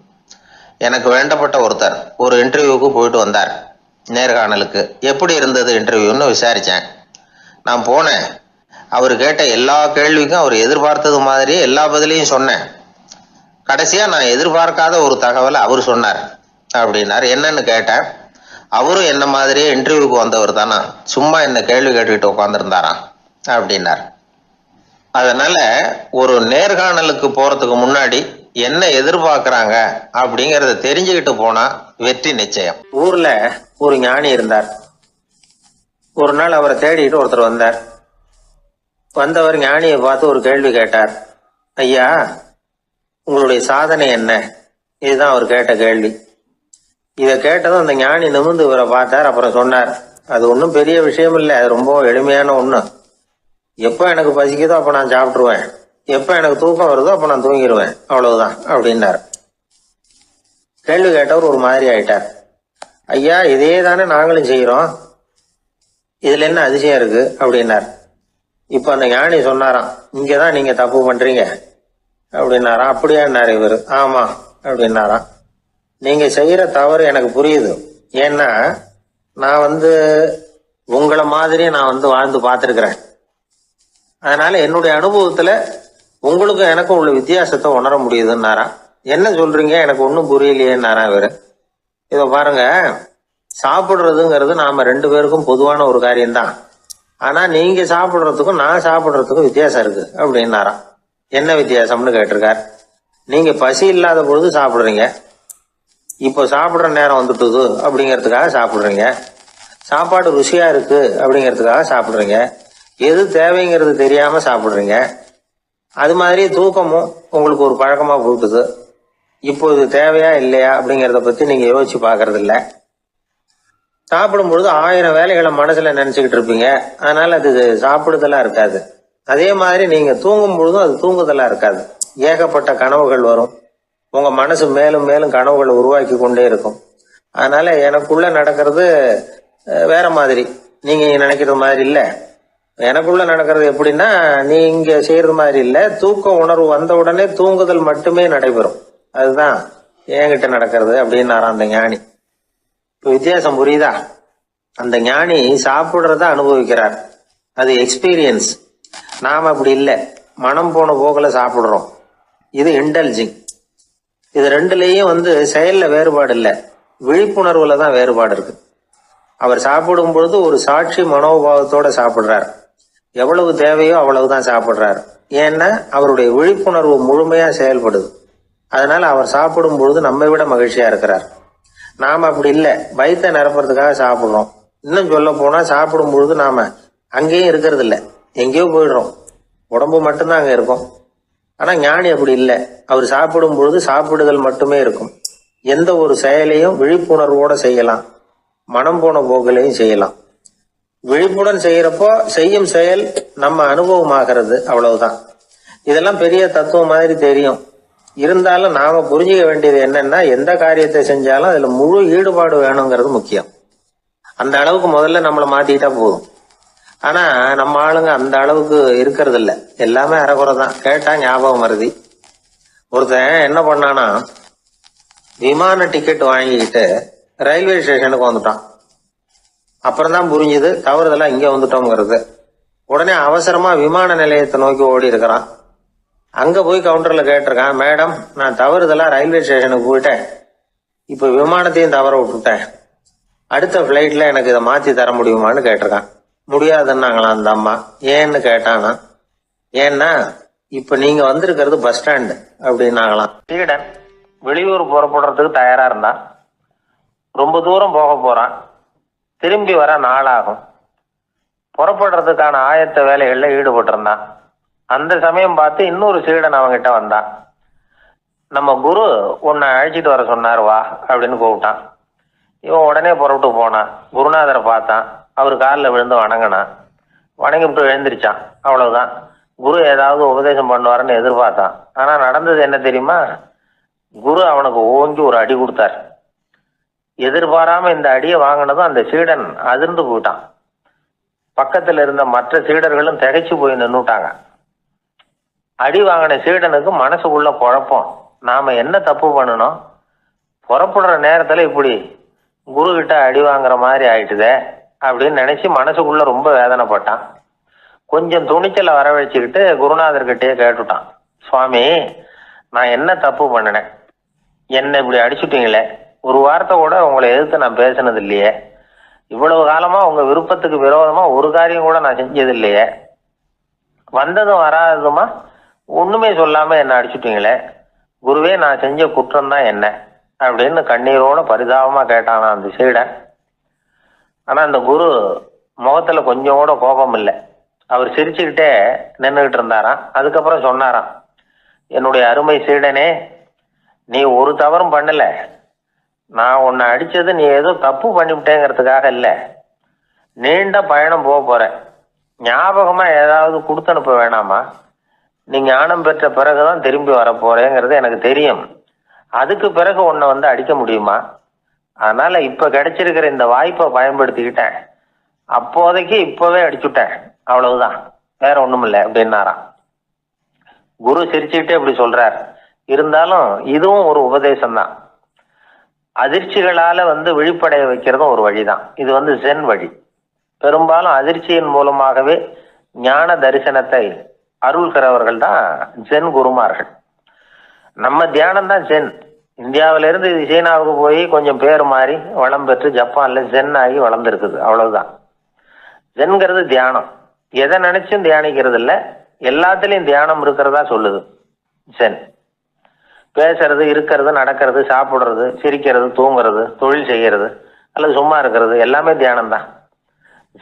எனக்கு வேண்டப்பட்ட ஒருத்தர் ஒரு இன்டர்வியூக்கு போயிட்டு வந்தார், நேர்காணலுக்கு. எப்படி இருந்தது இன்டர்வியூன்னு விசாரித்தேன். நான் போனேன். அவர் கேட்ட எல்லா கேள்விக்கும் அவர் எதிர்பார்த்தது மாதிரியே எல்லா பதிலையும் சொன்னேன். கடைசியா நான் எதிர்பார்க்காத ஒரு தகவலை அவர் சொன்னார் அப்படின்னார். என்னன்னு கேட்டேன். அவரும் என்ன மாதிரியே இன்டர்வியூக்கு வந்தவர் தானா, சும்மா என்ன கேள்வி கேட்டுக்கிட்டு உட்காந்துருந்தாராம் அப்படின்னார். அதனால ஒரு நேர்காணலுக்கு போறதுக்கு முன்னாடி என்ன எதிர்பார்க்கறாங்க அப்படிங்கறத தெரிஞ்சுக்கிட்டு போனா வெற்றி நிச்சயம். ஊர்ல ஒரு ஞானி இருந்தார். ஒரு நாள் அவரை தேடிட்டு ஒருத்தர் வந்தார். வந்தவர் ஞானியை பார்த்து ஒரு கேள்வி கேட்டார். ஐயா, உங்களுடைய சாதனை என்ன? இதுதான் அவர் கேட்ட கேள்வி. இதை கேட்டதும் அந்த ஞானி நிமிர்ந்து இவரை பார்த்தார். அப்புறம் சொன்னார், அது ஒன்றும் பெரிய விஷயம் இல்லை, அது ரொம்ப எளிமையான ஒண்ணு. எப்போ எனக்கு பசிக்குதோ அப்ப நான் சாப்பிட்டுருவேன், எப்ப எனக்கு தூக்கம் வருதோ அப்ப நான் தூங்கிடுவேன், அவ்வளவுதான் அப்படின்னார். கேள்வி கேட்டவர் ஒரு மாதிரி ஆயிட்டார். ஐயா, இதே தானே நாங்களும் செய்யறோம், இதுல என்ன அதிசயம் இருக்கு அப்படின்னார். இப்ப அந்த ஞானி சொன்னாராம், இங்கதான் நீங்க தப்பு பண்றீங்க அப்படின்னாராம். அப்படியான்னாரு இவரு. ஆமா அப்படின்னாராம். நீங்க செய்யற தவறு எனக்கு புரியுது. ஏன்னா நான் உங்களை மாதிரி நான் வாழ்ந்து பார்த்திருக்கிறேன். அதனால என்னுடைய அனுபவத்துல உங்களுக்கும் எனக்கும் உள்ள வித்தியாசத்தை உணர முடியுதுன்னாராம். என்ன சொல்றீங்க, எனக்கு ஒன்னும் புரியலையேன்னாரா இவரு. இத பாருங்க, சாப்பிடுறதுங்கிறது நாம ரெண்டு பேருக்கும் பொதுவான ஒரு காரியம்தான். ஆனா நீங்க சாப்பிடுறதுக்கும் நான் சாப்பிடுறதுக்கும் வித்தியாசம் இருக்கு அப்படின்னாராம். என்ன வித்தியாசம்னு கேட்டிருக்கார். நீங்க பசி இல்லாத பொழுது சாப்பிடுறீங்க, இப்போ சாப்பிடுற நேரம் வந்துட்டுது அப்படிங்கிறதுக்காக சாப்பிடுறீங்க. சாப்பாடு ருசியா இருக்கு அப்படிங்கிறதுக்காக சாப்பிடுறீங்க. எது தேவைங்கிறது தெரியாம சாப்பிடுறீங்க. அது மாதிரி தூக்கமும் உங்களுக்கு ஒரு பழக்கமா போட்டுது. இப்போ இது தேவையா இல்லையா அப்படிங்கிறத பத்தி நீங்க யோசிச்சு பாக்குறது இல்ல. சாப்பிடும் பொழுது 1000 வேலைகளை மனசுல நினைச்சுக்கிட்டு இருப்பீங்க. அதனால அது சாப்பிடுதலா இருக்காது. அதே மாதிரி நீங்க தூங்கும் பொழுதும் அது தூங்குதலா இருக்காது. ஏகப்பட்ட கனவுகள் வரும். உங்க மனசு மேலும் மேலும் கனவுகளை உருவாக்கி கொண்டே இருக்கும். அதனால எனக்குள்ள நடக்கிறது வேற மாதிரி, நீங்க நினைக்கிறது மாதிரி இல்ல. எனக்குள்ள நடக்கிறது எப்படின்னா, நீங்க செய்யறது மாதிரி இல்ல. தூக்க உணர்வு வந்த உடனே தூங்குதல் மட்டுமே நடைபெறும். அதுதான் என்கிட்ட நடக்கிறது அப்படின்னாராம் அந்த ஞானி. இப்ப வித்தியாசம் புரியுதா? அந்த ஞானி சாப்பிடுறத அனுபவிக்கிறார், அது எக்ஸ்பீரியன்ஸ். நாம அப்படி இல்லை, மனம் போன போக்குல சாப்பிடுறோம். இது இன்டெலிஜிங். இது ரெண்டுலயும் செயல்ல வேறுபாடு இல்லை, விழிப்புணர்வுல தான் வேறுபாடு இருக்கு. அவர் சாப்பிடும் பொழுது ஒரு சாட்சி மனோபாவத்தோட சாப்பிடுறார். எவ்வளவு தேவையோ அவ்வளவுதான் சாப்பிடுறார். ஏன்னா அவருடைய விழிப்புணர்வு முழுமையா செயல்படுது. அதனால அவர் சாப்பிடும் பொழுது நம்மை விட மகிழ்ச்சியா இருக்கிறார். நாம அப்படி இல்லை, வயிற்றை நிரப்புறதுக்காக சாப்பிடுறோம். இன்னும் சொல்ல போனா சாப்பிடும் பொழுது நாம அங்கேயும் இருக்கிறது இல்லை, எங்கேயோ போயிடுறோம். உடம்பு மட்டும்தான் அங்க இருக்கும். ஆனா ஞானி அப்படி இல்லை. அவர் சாப்பிடும் பொழுது சாப்பிடுதல் மட்டுமே இருக்கும். எந்த ஒரு செயலையும் விழிப்புணர்வோட செய்யலாம், மனம் போன போக்கிலையும் செய்யலாம். விழிப்புடன் செய்யறப்போ செய்யும் செயல் நம்ம அனுபவமாகிறது, அவ்வளவுதான். இதெல்லாம் பெரிய தத்துவம் மாதிரி தெரியும். இருந்தாலும் நாம புரிஞ்சுக்க வேண்டியது என்னன்னா, எந்த காரியத்தை செஞ்சாலும் அதுல முழு ஈடுபாடு வேணுங்கிறது முக்கியம். அந்த அளவுக்கு முதல்ல நம்மளை மாத்திக்கிட்டா போதும். ஆனா நம்ம ஆளுங்க அந்த அளவுக்கு இருக்கிறது இல்ல, எல்லாமே அரைக்குறை தான். கேட்டா ஞாபகம் மருதி. ஒருத்தன் என்ன பண்ணானா, விமான டிக்கெட் வாங்கிக்கிட்டு ரயில்வே ஸ்டேஷனுக்கு வந்துட்டான். அப்புறம் தான் புரிஞ்சுது தவறுதெல்லாம் இங்க வந்துட்டோங்கிறது. உடனே அவசரமா விமான நிலையத்தை நோக்கி ஓடி இருக்கிறான். அங்க போய் கவுண்டர்ல கேட்டிருக்கான், மேடம் நான் தவறுதெல்லாம் ரயில்வே ஸ்டேஷனுக்கு போயிட்டேன், இப்ப விமானத்தையும் தவற விட்டுட்டேன் அடுத்த ஃப்ளைட்டில் எனக்கு இதை மாற்றி தர முடியுமான்னு கேட்டிருக்கான். முடியாதுன்னாங்களாம் அந்த அம்மா. ஏன்னு கேட்டானா, ஏன்னா இப்போ நீங்கள் வந்திருக்கிறது பஸ் ஸ்டாண்டு அப்படின்னாங்களாம். சீடன் வெளியூர் புறப்படுறதுக்கு தயாராக இருந்தான். ரொம்ப தூரம் போக போகிறான். திரும்பி வர நாளாகும். புறப்படுறதுக்கான ஆயத்த வேலைகளில் ஈடுபட்டிருந்தான். அந்த சமயம் பார்த்து இன்னொரு சீடன் அவங்கிட்ட வந்தான். நம்ம குரு உன்னை அழைச்சிட்டு வர சொன்னார் வா அப்படின்னு கூப்பிட்டான். இவன் உடனே புறப்பட்டு போனான். குருநாதரை பார்த்தான். அவர் காலில் விழுந்து வணங்கினான். வணங்கிவிட்டு எழுந்திரிச்சான். அவ்வளவுதான். குரு ஏதாவது உபதேசம் பண்ணுவாருன்னு எதிர்பார்த்தான். ஆனால் நடந்தது என்ன தெரியுமா? குரு அவனுக்கு ஓங்கி ஒரு அடி கொடுத்தார். எதிர்பாராம இந்த அடியை வாங்கினதும் அந்த சீடன் அதிர்ந்து போயிட்டான். பக்கத்தில் இருந்த மற்ற சீடர்களும் திகைச்சு போய் நின்றுட்டாங்க. அடி வாங்கின சீடனுக்கு மனசுக்குள்ள குழப்பம். நாம என்ன தப்பு பண்ணணும்? புறப்படுற நேரத்துல இப்படி குரு கிட்ட அடி வாங்குற மாதிரி ஆயிட்டுதே அப்படின்னு நினைச்சு மனசுக்குள்ள ரொம்ப வேதனைப்பட்டான். கொஞ்சம் துணிச்சலை வரவழைச்சுக்கிட்டு குருநாதர்கிட்டயே கேட்டுட்டான். சுவாமி, நான் என்ன தப்பு பண்ணினேன்? என்னை இப்படி அடிச்சுட்டீங்களே. ஒரு வார்த்தை கூட உங்களை எதிர்த்து நான் பேசினது இல்லையே. இவ்வளவு காலமா உங்க விருப்பத்துக்கு விரோதமா ஒரு காரியம் கூட நான் செஞ்சது இல்லையே. வந்ததும் வராததுமா ஒண்ணுமே சொல்லாம என்ன அடிச்சுட்டீங்களே. குருவே, நான் செஞ்ச குற்றம் தான் என்ன அப்படின்னு கண்ணீரோட பரிதாபமா கேட்டானா அந்த சீடன். ஆனா அந்த குரு முகத்துல கொஞ்சம் கூட கோபம் இல்லை. அவர் சிரிச்சுக்கிட்டே நின்றுகிட்டு இருந்தாராம். அதுக்கப்புறம் சொன்னாராம், என்னுடைய அருமை சீடனே, நீ ஒரு தவறும் பண்ணல. நான் உன்னை அடிச்சது நீ ஏதோ தப்பு பண்ணிவிட்டேங்கிறதுக்காக இல்லை. நீண்ட பயணம் போக போறேன். ஞாபகமா ஏதாவது கொடுத்து அனுப்ப வேணாமா? நீ ஞானம் பெற்ற பிறகுதான் திரும்பி வர போறேங்கிறது எனக்கு தெரியும். அதுக்கு பிறகு உன்னை வந்து அடிக்க முடியுமா? அதனால இப்ப கிடைச்சிருக்கிற இந்த வாய்ப்பை பயன்படுத்திக்கிட்டேன். அப்போதைக்கு இப்பவே அடிச்சுட்டேன், அவ்வளவுதான், வேற ஒண்ணும் இல்லை அப்படின்னாராம். குரு சிரிச்சுக்கிட்டே இப்படி சொல்றார். இருந்தாலும் இதுவும் ஒரு உபதேசம் தான். அதிர்ச்சிகளால விழிப்படைய வைக்கிறதும் ஒரு வழிதான். இது ஜென் வழி. பெரும்பாலும் அதிர்ச்சியின் மூலமாகவே ஞான தரிசனத்தை அருள்கிறவர்கள் தான் ஜென் குருமார்கள். நம்ம தியானம் தான் ஜென். இந்தியாவிலிருந்து இது சீனாவுக்கு போய் கொஞ்சம் பேர் மாறி வளம் பெற்று ஜப்பான்ல ஜென் ஆகி வளர்ந்துருக்குது, அவ்வளவுதான். ஜென்கிறது தியானம். எதை நினைச்சும் தியானிக்கிறது இல்லை, எல்லாத்துலயும் தியானம் இருக்கிறதா சொல்லுது ஜென். பேசுறது, இருக்கிறது, நடக்கிறது, சாப்பிடுறது, சிரிக்கிறது, தூங்குறது, தொழில் செய்யறது அல்லது சும்மா இருக்கிறது எல்லாமே தியானம் தான்.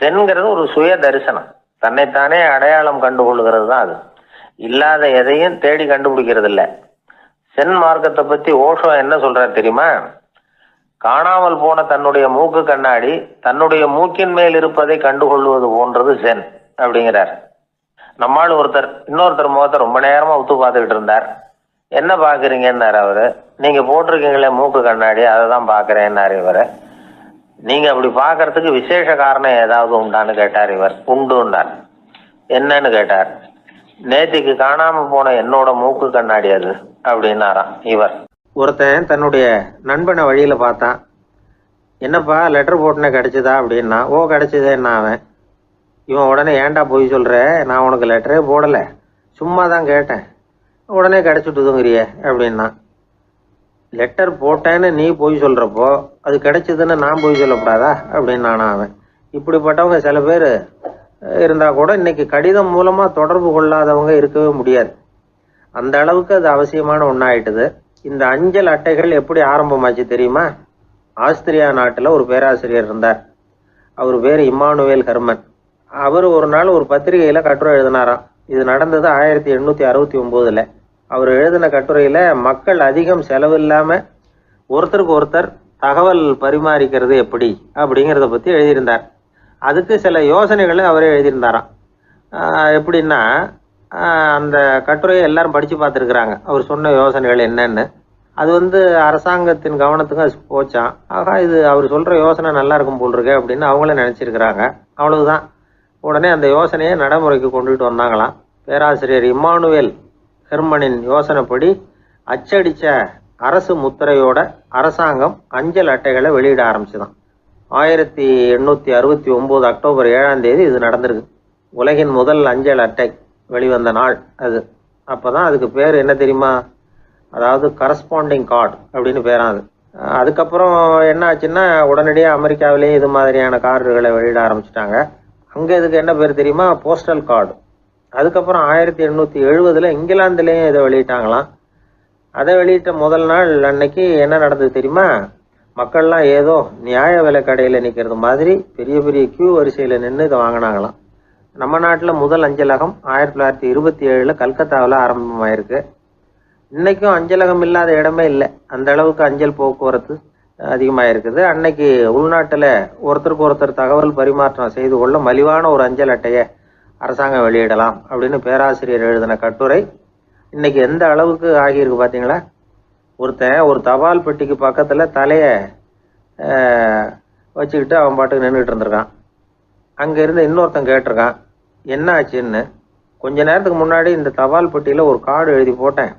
ஜென்கிறது ஒரு சுய தரிசனம். தன்னைத்தானே அடையாளம் கண்டுகொள்கிறது தான் அது. இல்லாத எதையும் தேடி கண்டுபிடிக்கிறது இல்லை. சென் மார்க்கத்தை பத்தி ஓஷோ என்ன சொல்றாரு தெரியுமா? காணாமல் போன தன்னுடைய மூக்கு கண்ணாடி தன்னுடைய மூக்கின் மேல் இருப்பதை கண்டுகொள்வது போன்றது சென் அப்படிங்கிறார். நம்மால் இன்னொருத்தர் முகத்தை ரொம்ப நேரமா உத்து பார்த்துக்கிட்டு இருந்தார். என்ன பாக்குறீங்கன்னாரு அவரு. நீங்க போட்டிருக்கீங்களே மூக்கு கண்ணாடி, அதை தான் பாக்குறேன்னாரு இவரு. நீங்க அப்படி பாக்குறதுக்கு விசேஷ காரணம் ஏதாவது உண்டான்னு கேட்டார் இவர். உண்டுன்னார். என்னன்னு கேட்டார். நேத்திக்கு காணாம போன என்னோட மூக்கு கண்ணாடி அது அப்படின்னாராம் இவர். ஒருத்தன் தன்னுடைய நண்பனை வழியில பார்த்தான். என்னப்பா லெட்டர் போட்டுனே கிடைச்சதா அப்படின்னா. ஓ கிடைச்சதேன்னா அவன். இவன் உடனே ஏன்டா போய் சொல்ற, நான் உனக்கு லெட்டரே போடலை, சும்மா தான் கேட்டேன், உடனே கிடைச்சிட்டுதுங்கிறிய அப்படின்னா. லெட்டர் போட்டேன்னு நீ போய் சொல்றப்போ அது கிடைச்சதுன்னு நான் போய் சொல்லக்கூடாதா அப்படின்னானா அவன். இப்படிப்பட்டவங்க சில பேர் இருந்தா கூட இன்னைக்கு கடிதம் மூலமா தொடர்பு கொள்ளாதவங்க இருக்கவே முடியாது. அந்த அளவுக்கு அது அவசியமான ஒன்னாயிட்டுது. இந்த அஞ்சல் அட்டைகள் எப்படி ஆரம்பமாச்சு தெரியுமா? ஆஸ்திரியா நாட்டுல ஒரு பேராசிரியர் இருந்தார். அவர் பேர் இம்மானுவேல் ஹெர்மன். அவர் ஒரு நாள் ஒரு பத்திரிகையில கட்டுரை எழுதினாராம். இது நடந்தது 1869. அவர் எழுதின கட்டுரையில மக்கள் அதிகம் செலவு இல்லாம ஒருத்தருக்கு ஒருத்தர் தகவல் பரிமாறிக்கிறது எப்படி அப்படிங்கிறத பத்தி எழுதியிருந்தார். அதுக்கு சில யோசனைகளை அவரே எழுதியிருந்தாராம். எப்படின்னா, அந்த கட்டுரையை எல்லாரும் படிச்சு பார்த்துருக்குறாங்க. அவர் சொன்ன யோசனைகள் என்னன்னு. அது அரசாங்கத்தின் கவனத்துக்கு அது போச்சான். ஆகா, இது அவர் சொல்ற யோசனை நல்லா இருக்கும் போல் இருக்கு அப்படின்னு அவங்களே நினைச்சிருக்கிறாங்க. அவ்வளவுதான். உடனே அந்த யோசனையை நடைமுறைக்கு கொண்டுகிட்டு வந்தாங்களாம். பேராசிரியர் இம்மானுவேல் ஹெர்மனின் யோசனைப்படி அச்சடிச்ச அரசு முத்திரையோட அரசாங்கம் அஞ்சல் அட்டைகளை வெளியிட ஆரம்பிச்சுதான். 1869 அக்டோபர் 7ஆம் தேதி இது நடந்திருக்கு. உலகின் முதல் அஞ்சல் அட்டை வெளிவந்த நாள் அது. அப்பதான் அதுக்கு பேர் என்ன தெரியுமா? அதாவது கரஸ்பாண்டிங் கார்டு அப்படின்னு பேராது. அதுக்கப்புறம் என்ன ஆச்சுன்னா உடனடியாக அமெரிக்காவிலேயே இது மாதிரியான கார்டுகளை வெளியிட ஆரம்பிச்சிட்டாங்க. அங்கே இதுக்கு என்ன பேர் தெரியுமா? Postal card. அதுக்கப்புறம் 1870 இங்கிலாந்துலேயும் இதை வெளியிட்டாங்களாம். அதை வெளியிட்ட முதல் நாள் அன்னைக்கு என்ன நடந்தது தெரியுமா? மக்கள்லாம் ஏதோ நியாய விலை கடையில் நிற்கிறது மாதிரி பெரிய பெரிய கியூ வரிசையில் நின்று இதை வாங்கினாங்களாம். நம்ம நாட்டில் முதல் அஞ்சலகம் 1927 கல்கத்தாவில் ஆரம்பமாயிருக்கு. இன்னைக்கும் அஞ்சலகம் இல்லாத இடமே இல்லை. அந்த அளவுக்கு அஞ்சல் போக்குவரத்து அதிகமாக இருக்குது. அன்னைக்கு உள்நாட்டில் ஒருத்தருக்கு ஒருத்தர் தகவல் பரிமாற்றம் செய்து கொள்ள மலிவான ஒரு அஞ்சல் அட்டையை அரசாங்கம் வெளியிடலாம் அப்படின்னு பேராசிரியர் எழுதின கட்டுரை இன்னைக்கு எந்த அளவுக்கு ஆகியிருக்கு பார்த்தீங்களா? ஒருத்தன் ஒரு தபால் பெட்டிக்கு பக்கத்தில் தலையை வச்சுக்கிட்டு அவன் பாட்டுக்கு நின்றுட்டு இருந்திருக்கான். அங்கே இருந்து இன்னொருத்தன் கேட்டிருக்கான், என்ன ஆச்சுன்னு. கொஞ்ச நேரத்துக்கு முன்னாடி இந்த தபால் பெட்டியில் ஒரு கார்டு எழுதி போட்டேன்,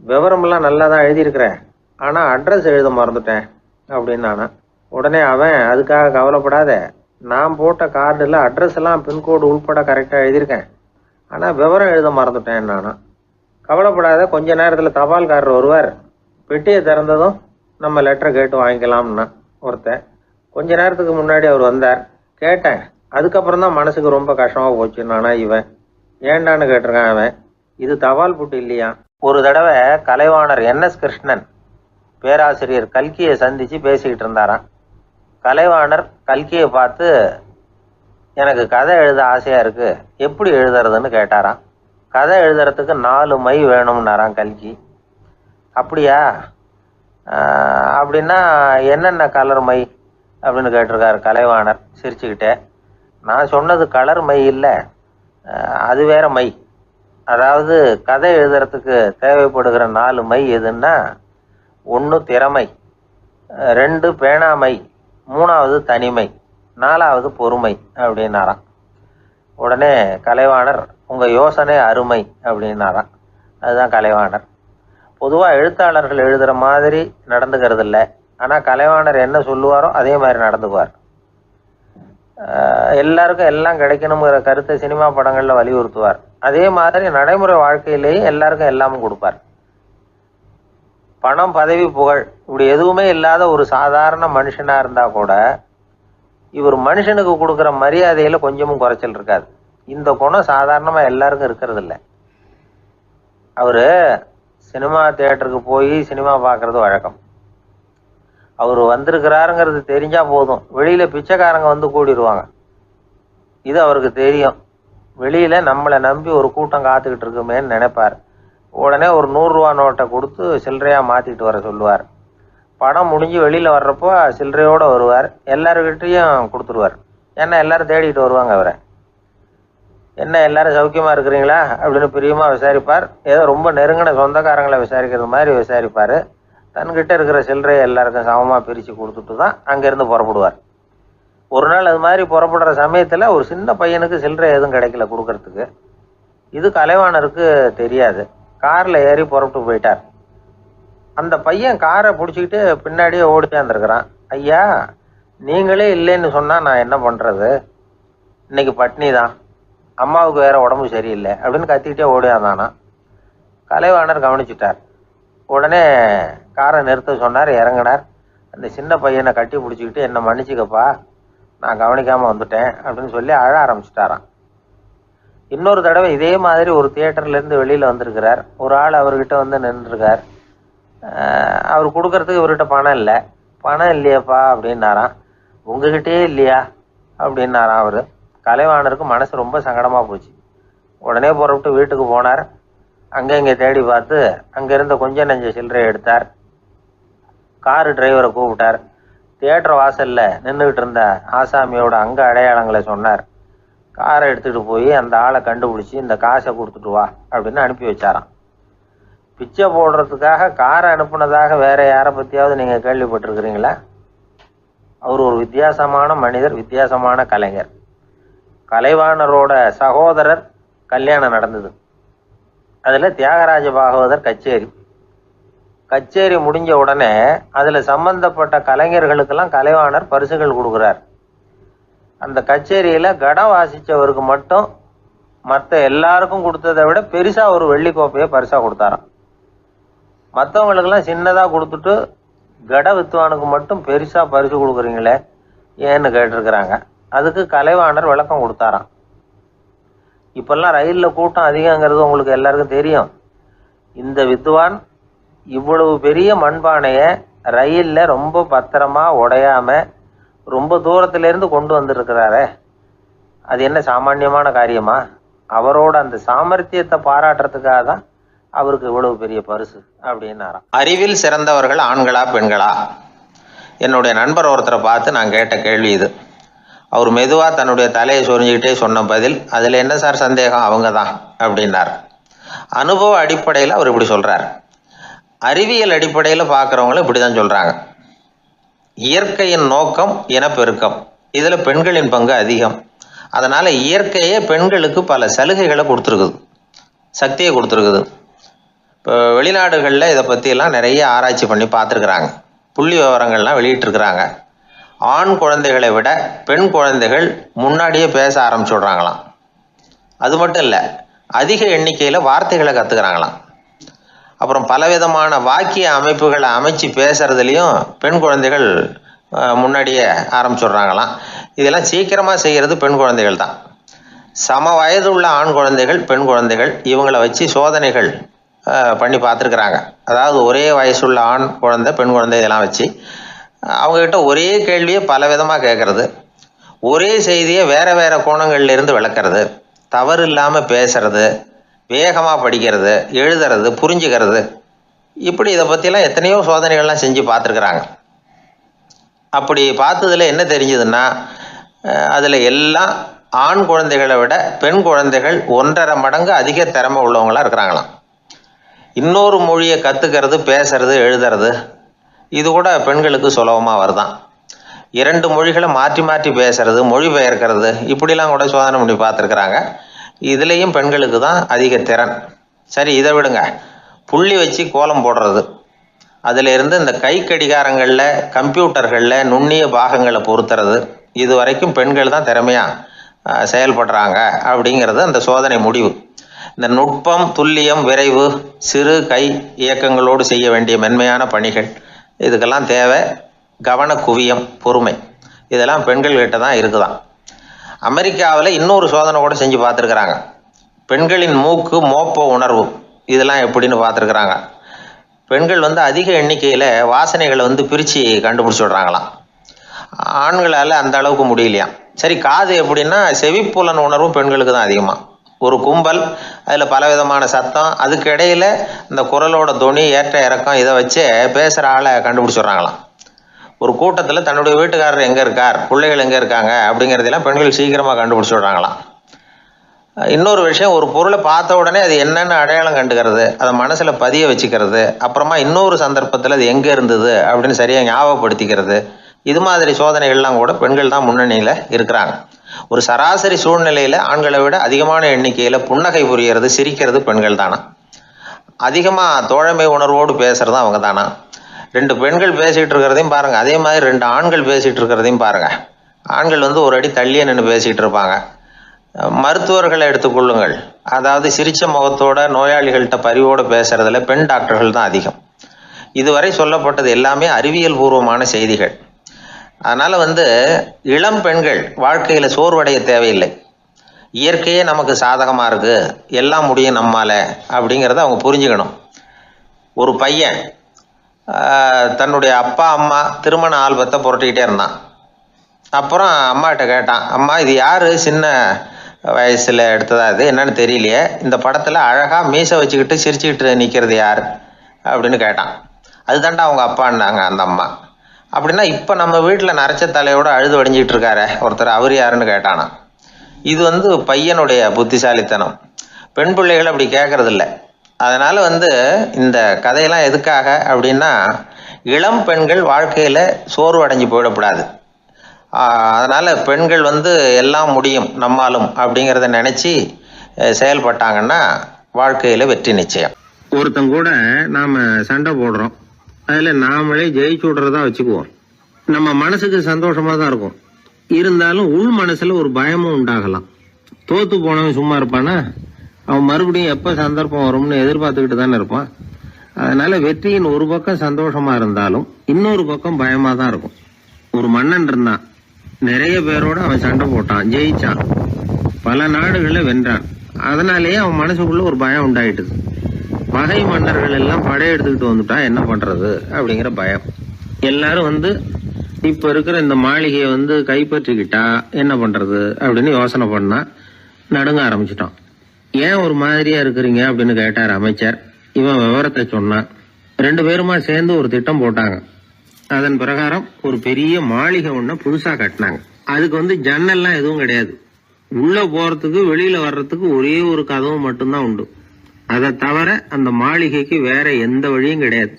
விவரமெல்லாம் நல்லா தான் எழுதியிருக்கிறேன், ஆனால் அட்ரஸ் எழுத மறந்துட்டேன் அப்படின்னு நானா. உடனே அவன், அதுக்காக கவலைப்படாத, நான் போட்ட கார்டில் அட்ரஸ் எல்லாம் பின்கோடு உள்பட கரெக்டாக எழுதியிருக்கேன், ஆனால் விவரம் எழுத மறந்துட்டேன் நானா. கவலைப்படாத, கொஞ்ச நேரத்தில் தபால்காரர் வருவார், பெட்டியை திறந்ததும் நம்ம லெட்டரை கேட்டு வாங்கிக்கலாம்னா ஒருத்தன். கொஞ்ச நேரத்துக்கு முன்னாடி அவர் வந்தார், கேட்டேன், அதுக்கப்புறம் தான் மனசுக்கு ரொம்ப கஷ்டமாக போச்சு நானா. இவன் ஏண்டான்னு கேட்டிருக்கான். அவன், இது தபால் புட்டு இல்லையா. ஒரு தடவை கலைவாணர் NS கிருஷ்ணன் பேராசிரியர் கல்கியை சந்தித்து பேசிக்கிட்டு இருந்தாராம். கலைவாணர் கல்கியை பார்த்து, எனக்கு கதை எழுத ஆசையாக இருக்குது, எப்படி எழுதுறதுன்னு கேட்டாராம். கதை எழுதுறதுக்கு 4 மை வேணும்னாராம் கல்கி. அப்படியா, அப்படின்னா என்னென்ன கலர் மை அப்படின்னு கேட்டிருக்காரு கலைவாணர் சிரிச்சுக்கிட்டே. நான் சொன்னது கலர் மை இல்லை, அது வேற மை. அதாவது கதை எழுதுறதுக்கு தேவைப்படுகிற 4 மை எதுன்னா, 1 திறமை, 2 பேணாமை, 3வது தனிமை, 4வது பொறுமை அப்படின்னாராம். உடனே கலைவாணர், உங்கள் யோசனை அருமை அப்படின்னாராம். அதுதான் கலைவாணர். பொதுவாக எழுத்தாளர்கள் எழுதுகிற மாதிரி நடந்துக்கிறது இல்லை, ஆனால் கலைவாணர் என்ன சொல்லுவாரோ அதே மாதிரி நடந்துக்குவார். எல்லாருக்கும் எல்லாம் கிடைக்கணுங்கிற கருத்தை சினிமா படங்களில் வலியுறுத்துவார். அதே மாதிரி நடைமுறை வாழ்க்கையிலேயும் எல்லாருக்கும் எல்லாமும் கொடுப்பார். பணம், பதவி, புகழ் இப்படி எதுவுமே இல்லாத ஒரு சாதாரண மனுஷனாக இருந்தால் கூட இவர் மனுஷனுக்கு கொடுக்குற மரியாதையில் கொஞ்சமும் குறைச்சல் இருக்காது. இந்த குணம் சாதாரணமாக எல்லாருக்கும் இருக்கிறது இல்லை. அவர் சினிமா தியேட்டருக்கு போய் சினிமா பார்க்குறது வழக்கம். அவர் வந்திருக்கிறாருங்கிறது தெரிஞ்சால் போதும், வெளியில் பிச்சைக்காரங்க வந்து கூடிடுவாங்க. இது அவருக்கு தெரியும். வெளியில் நம்மளை நம்பி ஒரு கூட்டம் காத்துக்கிட்டு இருக்குமேன்னு நினைப்பார். உடனே ஒரு 100 ரூபா நோட்டை கொடுத்து சில்லறையாக மாற்றிட்டு வர சொல்லுவார். படம் முடிஞ்சு வெளியில் வர்றப்போ சில்லறையோடு வருவார். எல்லாருக்கிட்டையும் கொடுத்துருவார். ஏன்னா எல்லாரும் தேடிட்டு வருவாங்க அவரை. என்ன எல்லாரும் சௌக்கியமாக இருக்கிறீங்களா அப்படின்னு பிரியமாக விசாரிப்பார். ஏதோ ரொம்ப நெருங்கின சொந்தக்காரங்களை விசாரிக்கிறது மாதிரி விசாரிப்பார். தன்கிட்ட இருக்கிற சில்லறையை எல்லாருக்கும் சமமாக பிரித்து கொடுத்துட்டு தான் அங்கேருந்து புறப்படுவார். ஒரு நாள் அது மாதிரி புறப்படுற சமயத்தில் ஒரு சின்ன பையனுக்கு சில்லறை எதுவும் கிடைக்கல கொடுக்கறதுக்கு. இது கலைவாணருக்கு தெரியாது. காரில் ஏறி புறப்பட்டு போயிட்டார். அந்த பையன் காரை பிடிச்சிக்கிட்டு பின்னாடியே ஓடிச்சாந்துருக்கிறான். ஐயா, நீங்களே இல்லைன்னு சொன்னால் நான் என்ன பண்ணுறது, இன்னைக்கு பட்னி தான், அம்மாவுக்கு வேற உடம்பு சரியில்லை அப்படின்னு கத்திக்கிட்டே ஓடியாந்தானா. கலைவாணர் கவனிச்சுட்டார். உடனே காரை நிறுத்த சொன்னார். இறங்கினார். அந்த சின்ன பையனை கட்டி பிடிச்சிக்கிட்டு, என்னை மன்னிச்சுக்கப்பா, நான் கவனிக்காமல் வந்துட்டேன் அப்படின்னு சொல்லி அழ ஆரம்பிச்சிட்டாராம். இன்னொரு தடவை இதே மாதிரி ஒரு தியேட்டர்லேருந்து வெளியில் வந்திருக்கிறார். ஒரு ஆள் அவர்கிட்ட வந்து நின்றுருக்கார். அவர் கொடுக்கறதுக்கு இவர்கிட்ட பணம் இல்லை. பணம் இல்லையாப்பா அப்படின்னாராம். உங்ககிட்டயே இல்லையா அப்படின்னாராம் அவர். கலைவாணருக்கு மனசு ரொம்ப சங்கடமாக போச்சு. உடனே புறப்பட்டு வீட்டுக்கு போனார். அங்கே இங்கே தேடி பார்த்து அங்கேருந்த கொஞ்சம் நெஞ்ச சில்லறை எடுத்தார். காரு டிரைவரை கூப்பிட்டார். தியேட்டர் வாசலில் நின்றுக்கிட்டு இருந்த ஆசாமியோட அங்க அடையாளங்களை சொன்னார். காரை எடுத்துகிட்டு போய் அந்த ஆளை கண்டுபிடிச்சி இந்த காசை கொடுத்துட்டு வா அப்படின்னு அனுப்பி வச்சாராம். பிச்சை போடுறதுக்காக காரை அனுப்புனதாக வேற யாரை பற்றியாவது நீங்கள் கேள்விப்பட்டிருக்கிறீங்களா? அவர் ஒரு வித்தியாசமான மனிதர், வித்தியாசமான கலைஞர். கலைவாணரோட சகோதரர் கல்யாணம் நடந்தது. அதில் தியாகராஜ பாகவதர் கச்சேரி முடிஞ்ச உடனே அதில் சம்பந்தப்பட்ட கலைஞர்களுக்கெல்லாம் கலைவாணர் பரிசுகள் கொடுக்குறார். அந்த கச்சேரியில் கடம் வாசித்தவருக்கு மட்டும் மற்ற எல்லாருக்கும் கொடுத்ததை விட பெருசாக ஒரு வெள்ளி கோப்பையை பரிசாக கொடுத்தாராம். மற்றவங்களுக்கெல்லாம் சின்னதாக கொடுத்துட்டு கட வித்துவானுக்கு மட்டும் பெருசா பரிசு கொடுக்குறீங்களே ஏன்னு கேட்டிருக்கிறாங்க. அதுக்கு கலைவாணர் விளக்கம் கொடுத்தாராம். இப்பெல்லாம் ரயிலில் கூட்டம் அதிகங்கிறது உங்களுக்கு எல்லாருக்கும் தெரியும். இந்த வித்துவான் இவ்வளவு பெரிய மண்பானைய ரயில்ல ரொம்ப பத்திரமா உடையாம ரொம்ப தூரத்துல இருந்து கொண்டு வந்திருக்கிறாரே, அது என்ன சாமானியமான காரியமா? அவரோட அந்த சாமர்த்தியத்தை பாராட்டுறதுக்காக தான் அவருக்கு இவ்வளவு பெரிய பரிசு அப்படின்னாராம். அறிவில் சிறந்தவர்கள் ஆண்களா பெண்களா? என்னுடைய நண்பர் ஒருத்தரை பார்த்து நான் கேட்ட கேள்வி இது. அவர் மெதுவா தன்னுடைய தலையை சொரிஞ்சுக்கிட்டே சொன்ன பதில், அதுல என்ன சார் சந்தேகம், அவங்க தான் அப்படின்னார். அனுபவ அடிப்படையில் அவர் இப்படி சொல்றார். அறிவியல் அடிப்படையில் பார்க்குறவங்களும் இப்படி தான் சொல்றாங்க. இயற்கையின் நோக்கம் இனப்பெருக்கம், இதில் பெண்களின் பங்கு அதிகம். அதனால இயற்கையே பெண்களுக்கு பல சலுகைகளை கொடுத்துருக்குது, சக்தியை கொடுத்துருக்குது. இப்போ வெளிநாடுகளில் இதை பற்றியெல்லாம் நிறைய ஆராய்ச்சி பண்ணி பார்த்துருக்குறாங்க, புள்ளி விவரங்கள்லாம் வெளியிட்டிருக்கிறாங்க. ஆண் குழந்தைகளை விட பெண் குழந்தைகள் முன்னாடியே பேச ஆரம்பிச்சுடுறாங்களாம். அது மட்டும் இல்லை, அதிக எண்ணிக்கையில் வார்த்தைகளை கற்றுக்கிறாங்களாம். அப்புறம் பலவிதமான வாக்கிய அமைப்புகளை அமைச்சு பேசுறதுலையும் பெண் குழந்தைகள் முன்னாடியே ஆரம்பிச்சுடுறாங்களாம். இதெல்லாம் சீக்கிரமாக செய்கிறது பெண் குழந்தைகள் தான். சம வயதுள்ள ஆண் குழந்தைகள் பெண் குழந்தைகள் இவங்களை வச்சு சோதனைகள் பண்ணி பார்த்துருக்குறாங்க. அதாவது ஒரே வயசுள்ள ஆண் குழந்தை பெண் குழந்தை இதெல்லாம் வச்சு அவங்கக்கிட்ட ஒரே கேள்வியை பல விதமாக கேட்கறது, ஒரே செய்தியை வேற வேற கோணங்கள்லேருந்து விளக்குறது, தவறு இல்லாமல் பேசுறது, வேகமாக படிக்கிறது, எழுதுறது, புரிஞ்சுக்கிறது, இப்படி இதை பற்றிலாம் எத்தனையோ சோதனைகள்லாம் செஞ்சு பார்த்துருக்குறாங்க. அப்படி பார்த்ததில் என்ன தெரிஞ்சதுன்னா, அதில் எல்லாம் ஆண் குழந்தைகளை விட பெண் குழந்தைகள் 1.5 மடங்கு அதிக திறமை உள்ளவங்களாக இருக்கிறாங்களாம். இன்னொரு மொழியை கற்றுக்கிறது, பேசுறது, எழுதுறது, இது கூட பெண்களுக்கு சுலபமாக வருதான். 2 மொழிகளை மாற்றி மாற்றி பேசுறது, மொழிபெயர்க்கிறது, இப்படிலாம் கூட சோதனை பண்ணி பார்த்துருக்குறாங்க. இதுலேயும் பெண்களுக்கு தான் அதிக திறன். சரி, இதை விடுங்க. புள்ளி வச்சு கோலம் போடுறது, அதில் இருந்து இந்த கை கடிகாரங்களில், கம்ப்யூட்டர்களில் நுண்ணிய பாகங்களை பொருத்துறது, இது வரைக்கும் பெண்கள் தான் திறமையாக செயல்படுறாங்க அப்படிங்கிறது அந்த சோதனை முடிவு. இந்த நுட்பம், துல்லியம், விரைவு, சிறு கை இயக்கங்களோடு செய்ய வேண்டிய மென்மையான பணிகள், இதுக்கெல்லாம் தேவை கவன குவியம், பொறுமை, இதெல்லாம் பெண்கள்கிட்ட தான் இருக்குதான். அமெரிக்காவில் இன்னொரு சோதனை கூட செஞ்சு பார்த்துருக்குறாங்க. பெண்களின் மூக்கு மோப்ப உணர்வு, இதெல்லாம் எப்படின்னு பார்த்துருக்குறாங்க. பெண்கள் அதிக எண்ணிக்கையில் வாசனைகளை பிரித்து கண்டுபிடிச்சி விடுறாங்களாம். ஆண்களால் அந்த அளவுக்கு முடியலையாம். சரி, காது எப்படின்னா செவிப்புலன் உணர்வும் பெண்களுக்கு தான் அதிகமாக. ஒரு கும்பல், அதில் பலவிதமான சத்தம், அதுக்கு இடையில் இந்த குரலோட தொனி, ஏற்ற இறக்கம், இதை வச்சு பேசுகிற ஆளை கண்டுபிடிச்சிடுறாங்களாம். ஒரு கூட்டத்தில் தன்னுடைய வீட்டுக்காரர் எங்கே இருக்கார், பிள்ளைகள் எங்கே இருக்காங்க அப்படிங்கிறதெல்லாம் பெண்கள் சீக்கிரமாக கண்டுபிடிச்சி விடுறாங்களாம். இன்னொரு விஷயம், ஒரு பொருளை பார்த்த உடனே அது என்னென்னு அடையாளம் கண்டுக்கிறது, அதை மனசில் பதிய வச்சுக்கிறது, அப்புறமா இன்னொரு சந்தர்ப்பத்தில் அது எங்கே இருந்தது அப்படின்னு சரியாக ஞாபகப்படுத்திக்கிறது, இது மாதிரி சோதனைகள்லாம் கூட பெண்கள் தான் முன்னணியில் இருக்கிறாங்க. ஒரு சராசரி சூழ்நிலையில் ஆண்களை விட அதிகமான எண்ணிக்கையில் புன்னகை புரிகிறது, சிரிக்கிறது பெண்கள் தானா. அதிகமாக தோழமை உணர்வோடு பேசுகிறதும் அவங்க தானா. 2 பெண்கள் பேசிகிட்டு இருக்கிறதையும் பாருங்கள், அதே மாதிரி 2 ஆண்கள் பேசிகிட்டு இருக்கிறதையும் பாருங்கள். ஆண்கள் ஒரு அடி தள்ளியே நின்று பேசிகிட்டு இருப்பாங்க. மருத்துவர்களை எடுத்துக்கொள்ளுங்கள், அதாவது சிரிச்ச முகத்தோட நோயாளிகள்கிட்ட பரிவோடு பேசுறதுல பெண் டாக்டர்கள் தான் அதிகம். இதுவரை சொல்லப்பட்டது எல்லாமே அறிவியல் பூர்வமான செய்திகள். அதனால் இளம் பெண்கள் வாழ்க்கையில் சோர்வடைய தேவையில்லை. இயற்கையே நமக்கு சாதகமாக இருக்குது, எல்லாம் முடியும் நம்மால அப்படிங்கிறத அவங்க புரிஞ்சுக்கணும். ஒரு பையன் தன்னுடைய அப்பா அம்மா திருமண ஆல்பத்தை புரட்டிக்கிட்டே இருந்தான். அப்புறம் அம்மாகிட்ட கேட்டான், அம்மா இது யார் சின்ன வயசில் எடுத்ததா, இது என்னன்னு தெரியலையே, இந்த படத்தில் அழகாக மீசை வச்சுக்கிட்டு சிரிச்சுக்கிட்டு நிற்கிறது யார் அப்படின்னு கேட்டான். அதுதாண்டா அவங்க அப்பான்னாங்க அந்த அம்மா. அப்படின்னா இப்போ நம்ம வீட்டில் நரைச்ச தலையோடு அழுது வடிஞ்சிக்கிட்டு இருக்காரு ஒருத்தர், அவர் யாருன்னு கேட்டானா. இது பையனுடைய புத்திசாலித்தனம். பெண் பிள்ளைகள் அப்படி கேட்கறதில்ல. அதனால் இந்த கதையெல்லாம் எதுக்காக அப்படின்னா, இளம் பெண்கள் வாழ்க்கையில் சோர்வு அடைஞ்சு போயிடக்கூடாது. அதனால் பெண்கள் எல்லாம் முடியும் நம்மாலும் அப்படிங்கிறத நினச்சி செயல்பட்டாங்கன்னா வாழ்க்கையில் வெற்றி நிச்சயம். ஒருத்தங்க கூட நாம் சண்டை போடுறோம், அதில் நாமளே ஜெயிச்சு விட்றதா வச்சுக்குவோம். நம்ம மனசுக்கு சந்தோஷமாக தான் இருக்கும், இருந்தாலும் உள் மனசில் ஒரு பயமும் உண்டாகலாம். தோற்று போனவன் சும்மா இருப்பானா? அவன் மறுபடியும் எப்போ சந்தர்ப்பம் வரும்னு எதிர்பார்த்துக்கிட்டு தானே இருப்பான். அதனால வெற்றியின் ஒரு பக்கம் சந்தோஷமா இருந்தாலும் இன்னொரு பக்கம் பயமா தான் இருக்கும். ஒரு மன்னன் இருந்தான், நிறைய பேரோட அவன் சண்டை போட்டான், ஜெயிச்சான், பல நாடுகளை வென்றான். அதனாலேயே அவன் மனசுக்குள்ள ஒரு பயம் உண்டாயிட்டுது. பகை மன்னர்கள் எல்லாம் படையெடுத்துக்கிட்டு வந்துட்டா என்ன பண்றது அப்படிங்கிற பயம். எல்லாரும் இப்ப இருக்கிற இந்த மாளிகையை கைப்பற்றிக்கிட்டா என்ன பண்றது அப்படின்னு யோசனை பண்ணா நடுங்க ஆரம்பிச்சிட்டான். ஏன் ஒரு மாதிரியா இருக்கிறீங்க அப்படின்னு கேட்டார் அமைச்சர். இவன் விவரத்தை சொன்னான். 2 பேருமா சேர்ந்து ஒரு திட்டம் போட்டாங்க. அதன் பிரகாரம் ஒரு பெரிய மாளிகை ஒண்ண புதுசா கட்டினாங்க. அதுக்கு ஜன்னல்லாம் எதுவும் கிடையாது. உள்ள போறதுக்கு வெளியில வர்றதுக்கு ஒரே ஒரு கதவு மட்டும்தான் உண்டு. அதை தவிர அந்த மாளிகைக்கு வேற எந்த வழியும் கிடையாது.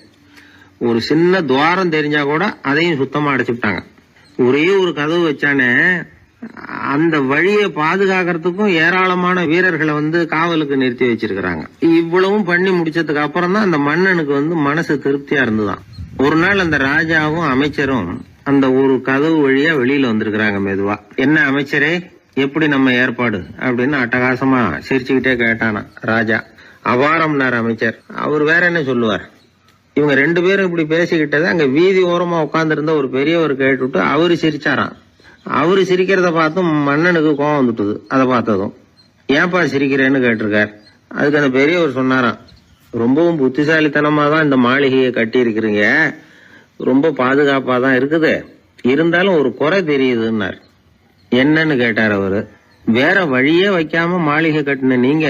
ஒரு சின்ன துவாரம் தெரிஞ்சா கூட அதையும் சுத்தமா அடைச்சுட்டாங்க. ஒரே ஒரு கதவு வச்சானே, அந்த வழியை பாதுகாக்கிறதுக்கும் ஏராளமான வீரர்களை காவலுக்கு நிறுத்தி வச்சிருக்கிறாங்க. இவ்வளவும் பண்ணி முடிச்சதுக்கு அப்புறம் தான் அந்த மன்னனுக்கு மனசு திருப்தியா இருந்துதான். ஒரு நாள் அந்த ராஜாவும் அமைச்சரும் அந்த ஒரு கதவு வழியா வெளியில வந்திருக்கிறாங்க மெதுவா. என்ன அமைச்சரே, எப்படி நம்ம ஏற்பாடு அப்படின்னு அட்டகாசமா சிரிச்சுக்கிட்டே கேட்டானா ராஜா. அபாரம்னார் அமைச்சர். அவர் வேற என்ன சொல்லுவார். இவங்க 2 பேரும் இப்படி பேசிக்கிட்டதை அங்க வீதி ஓரமா உட்கார்ந்து இருந்த ஒரு பெரியவர் கேட்டுட்டு அவரு சிரிச்சாராம். அவரு சிரிக்கிறத பார்த்தும் மன்னனுக்கு கோவம் வந்துட்டுது. அதை பார்த்ததும் ஏன்பா சிரிக்கிறேன்னு கேட்டிருக்கார். அதுக்கு அந்த பெரியவர் சொன்னாராம், ரொம்பவும் புத்திசாலித்தனமா தான் இந்த மாளிகையை கட்டி இருக்கிறீங்க, ரொம்ப பாதுகாப்பா தான் இருக்குது, இருந்தாலும் ஒரு குறை தெரியுதுன்னார். என்னன்னு கேட்டார் அவரு. வேற வழியே வைக்காம மாளிகை கட்டின நீங்க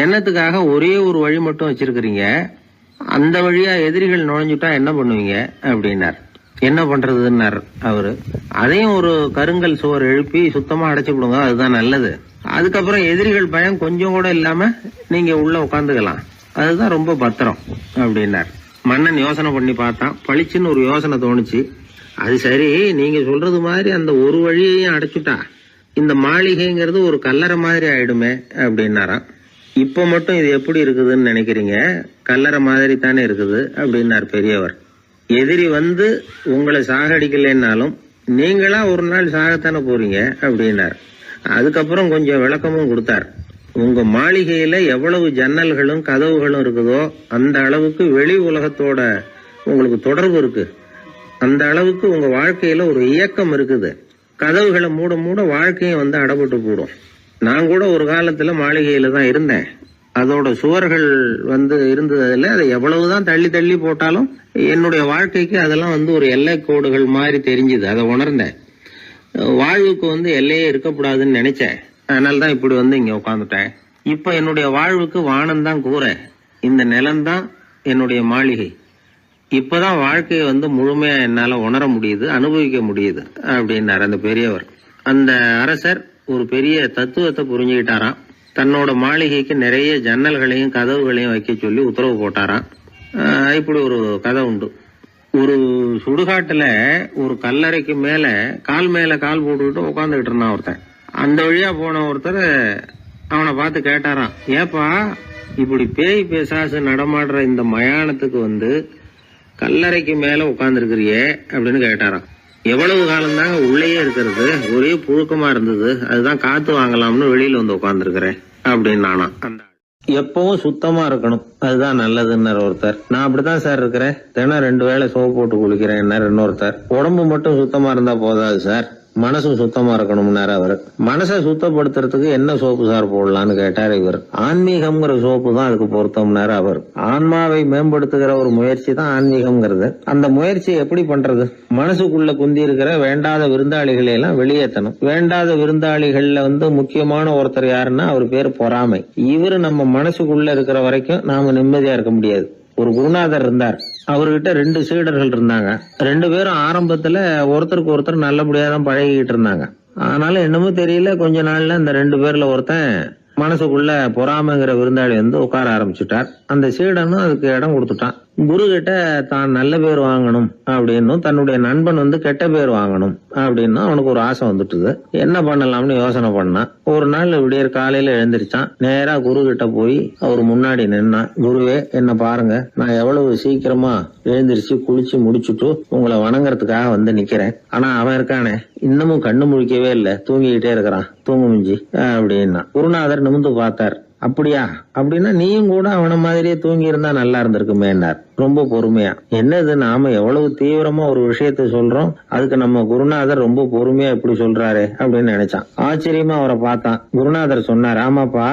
என்னத்துக்காக ஒரே ஒரு வழி மட்டும் வச்சிருக்கிறீங்க, அந்த வழியா எதிரிகள் நுழைஞ்சுட்டா என்ன பண்ணுவீங்க அப்படின்னார். என்ன பண்றதுன்னார் அவரு. அதையும் ஒரு கருங்கல் சுவர் எழுப்பி சுத்தமா அடைச்சு விடுங்க, அதுதான் நல்லது. அதுக்கப்புறம் எதிரிகள் பயம் கொஞ்சம் கூட இல்லாம நீங்க உள்ள உட்காந்துக்கலாம், அதுதான் ரொம்ப பத்திரம் அப்படின்னார். மன்னன் யோசனை பண்ணி பார்த்தான். பளிச்சுன்னு ஒரு யோசனை தோணுச்சு. அது சரி, நீங்க சொல்றது மாதிரி அந்த ஒரு வழியையும் அடைச்சுட்டா இந்த மாளிகைங்கிறது ஒரு கல்லறை மாதிரி ஆயிடுமே அப்படின்னாராம். இப்ப மட்டும் இது எப்படி இருக்குதுன்னு நினைக்கிறீங்க, கல்லறை மாதிரி தானே இருக்குது அப்படின்னார் பெரியவர். எதிரி உங்களை சாகடிக்கலைன்னாலும் நீங்களா ஒரு நாள் சாகத்தானே போறீங்க அப்படின்னார். அதுக்கப்புறம் கொஞ்சம் விளக்கமும் கொடுத்தார். உங்க மாளிகையில எவ்வளவு ஜன்னல்களும் கதவுகளும் இருக்குதோ அந்த அளவுக்கு வெளி உலகத்தோட உங்களுக்கு தொடர்பு இருக்கு. அந்த அளவுக்கு உங்க வாழ்க்கையில ஒரு இயக்கம் இருக்குது. கதவுகளை மூட மூட வாழ்க்கையும் அடப்பட்டு போடும். நான் கூட ஒரு காலத்துல மாளிகையில தான் இருந்தேன். அதோட சுவர்கள் இருந்ததுல அதை எவ்வளவுதான் தள்ளி தள்ளி போட்டாலும் என்னுடைய வாழ்க்கைக்கு அதெல்லாம் ஒரு எல்லை கோடுகள் மாதிரி தெரிஞ்சுது. அதை உணர்ந்தேன். வாழ்வுக்கு எல்லையே இருக்கக்கூடாதுன்னு நினைச்சேன். அதனாலதான் இப்படி இங்க உட்காந்துட்டேன். இப்ப என்னுடைய வாழ்வுக்கு வானம் தான் கூரை, இந்த நிலம்தான் என்னுடைய மாளிகை. இப்பதான் வாழ்க்கையை முழுமையா என்னால உணர முடியுது, அனுபவிக்க முடியுது அப்படின்னாரு அந்த பெரியவர். அந்த அரசர் ஒரு பெரிய தத்துவத்தை புரிஞ்சுக்கிட்டாராம். தன்னோட மாளிகைக்கு நிறைய ஜன்னல்களையும் கதவுகளையும் வைக்க சொல்லி உத்தரவு போட்டாராம். இப்படி ஒரு கதை உண்டு. ஒரு சுடுகாட்டுல ஒரு கல்லறைக்கு மேல கால் போட்டுக்கிட்டு உட்காந்துக்கிட்டு இருந்தான் ஒருத்தன். அந்த வழியா போன ஒருத்தர் அவனை பார்த்து கேட்டாராம், ஏப்பா இப்படி பேய் பேசாசு நடமாடுற இந்த மயானத்துக்கு கல்லறைக்கு மேல உட்கார்ந்துருக்கிறியே அப்படின்னு கேட்டாராம். எவ்வளவு காலம் தாங்க உள்ளேயே இருக்கிறது, ஒரே புழுக்கமா இருந்தது, அதுதான் காத்து வாங்கலாம்னு வெளியில உட்கார்ந்துருக்கிறேன் அப்படின்னு நானா. அந்த எப்பவும் சுத்தமா இருக்கணும், அதுதான் நல்லதுன்னு ஒருத்தர். நான் அப்படித்தான் சார் இருக்கிறேன், தினம் 2 வேளை சோப்பு போட்டு குளிக்கிறேன் இன்னொருத்தர். உடம்பு மட்டும் சுத்தமா இருந்தா போதாது சார், மனசும் சுத்தமா இருக்கணும்னாரு அவரு. மனசை சுத்தப்படுத்துறதுக்கு என்ன சோப்பு சார் போடலான்னு கேட்டாரு இவர். ஆன்மீகம்ங்கிற சோப்பு தான் அதுக்கு பொருத்தம்னாரு அவர். ஆன்மாவை மேம்படுத்துகிற ஒரு முயற்சி தான் ஆன்மீகம்ங்கிறது. அந்த முயற்சியை எப்படி பண்றது? மனசுக்குள்ள குந்தி இருக்கிற வேண்டாத விருந்தாளிகளை எல்லாம் வெளியேற்றணும். வேண்டாத விருந்தாளிகள்ல முக்கியமான ஒருத்தர் யாருன்னா அவர் பேரு பொறாமை. இவரு நம்ம மனசுக்குள்ள இருக்கிற வரைக்கும் நாம நிம்மதியா இருக்க முடியாது. ஒரு குருநாதர் இருந்தார், அவர்கிட்ட 2 சீடர்கள் இருந்தாங்க. 2 பேரும் ஆரம்பத்துல ஒருத்தருக்கு ஒருத்தர் நல்லபடியா தான் பழகிட்டு இருந்தாங்க. ஆனாலும் என்னமோ தெரியல, கொஞ்ச நாள்ல இந்த 2 பேர்ல ஒருத்தன் மனசுக்குள்ள பொறாமைங்கிற விருந்தாளி உட்கார ஆரம்பிச்சுட்டார். அந்த சீடனும் அதுக்கு இடம் கொடுத்துட்டான். குரு கிட்ட தான் நல்ல பேர் வாங்கணும் அப்படின்னும் தன்னுடைய நண்பன் கெட்ட பேர் வாங்கணும் அப்படின்னு அவனுக்கு ஒரு ஆசை வந்துட்டுது. என்ன பண்ணலாம்னு யோசனை பண்ணான். ஒரு நாள் விடியற் காலையில எழுந்திருச்சான். நேரா குரு கிட்ட போய் அவர் முன்னாடி நின்னான். குருவே, என்ன பாருங்க, நான் எவ்வளவு சீக்கிரமா எழுந்திருச்சு குளிச்சு முடிச்சுட்டு உங்களை வணங்குறதுக்காக நிக்கிறேன். ஆனா அவன் இருக்கானே, இன்னமும் கண்ணு முழிக்கவே இல்ல, தூங்கிக்கிட்டே இருக்கிறான், தூங்கு மிஞ்சி அப்படின்னா. குருநாதர் நிமிந்து பார்த்தார். அப்படியா? அப்படின்னா நீயும் கூட அவன மாதிரியே தூங்கி இருந்தா நல்லா இருந்திருக்குமேன்னார் ரொம்ப பொறுமையா. என்னது, நாம எவ்வளவு தீவிரமா ஒரு விஷயத்த சொல்றோம், அதுக்கு நம்ம குருநாதர் ரொம்ப பொறுமையா இப்படி சொல்றாரு அப்படின்னு நினைச்சான். ஆச்சரியமா அவரை பார்த்தான். குருநாதர் சொன்னார், ஆமாப்பா,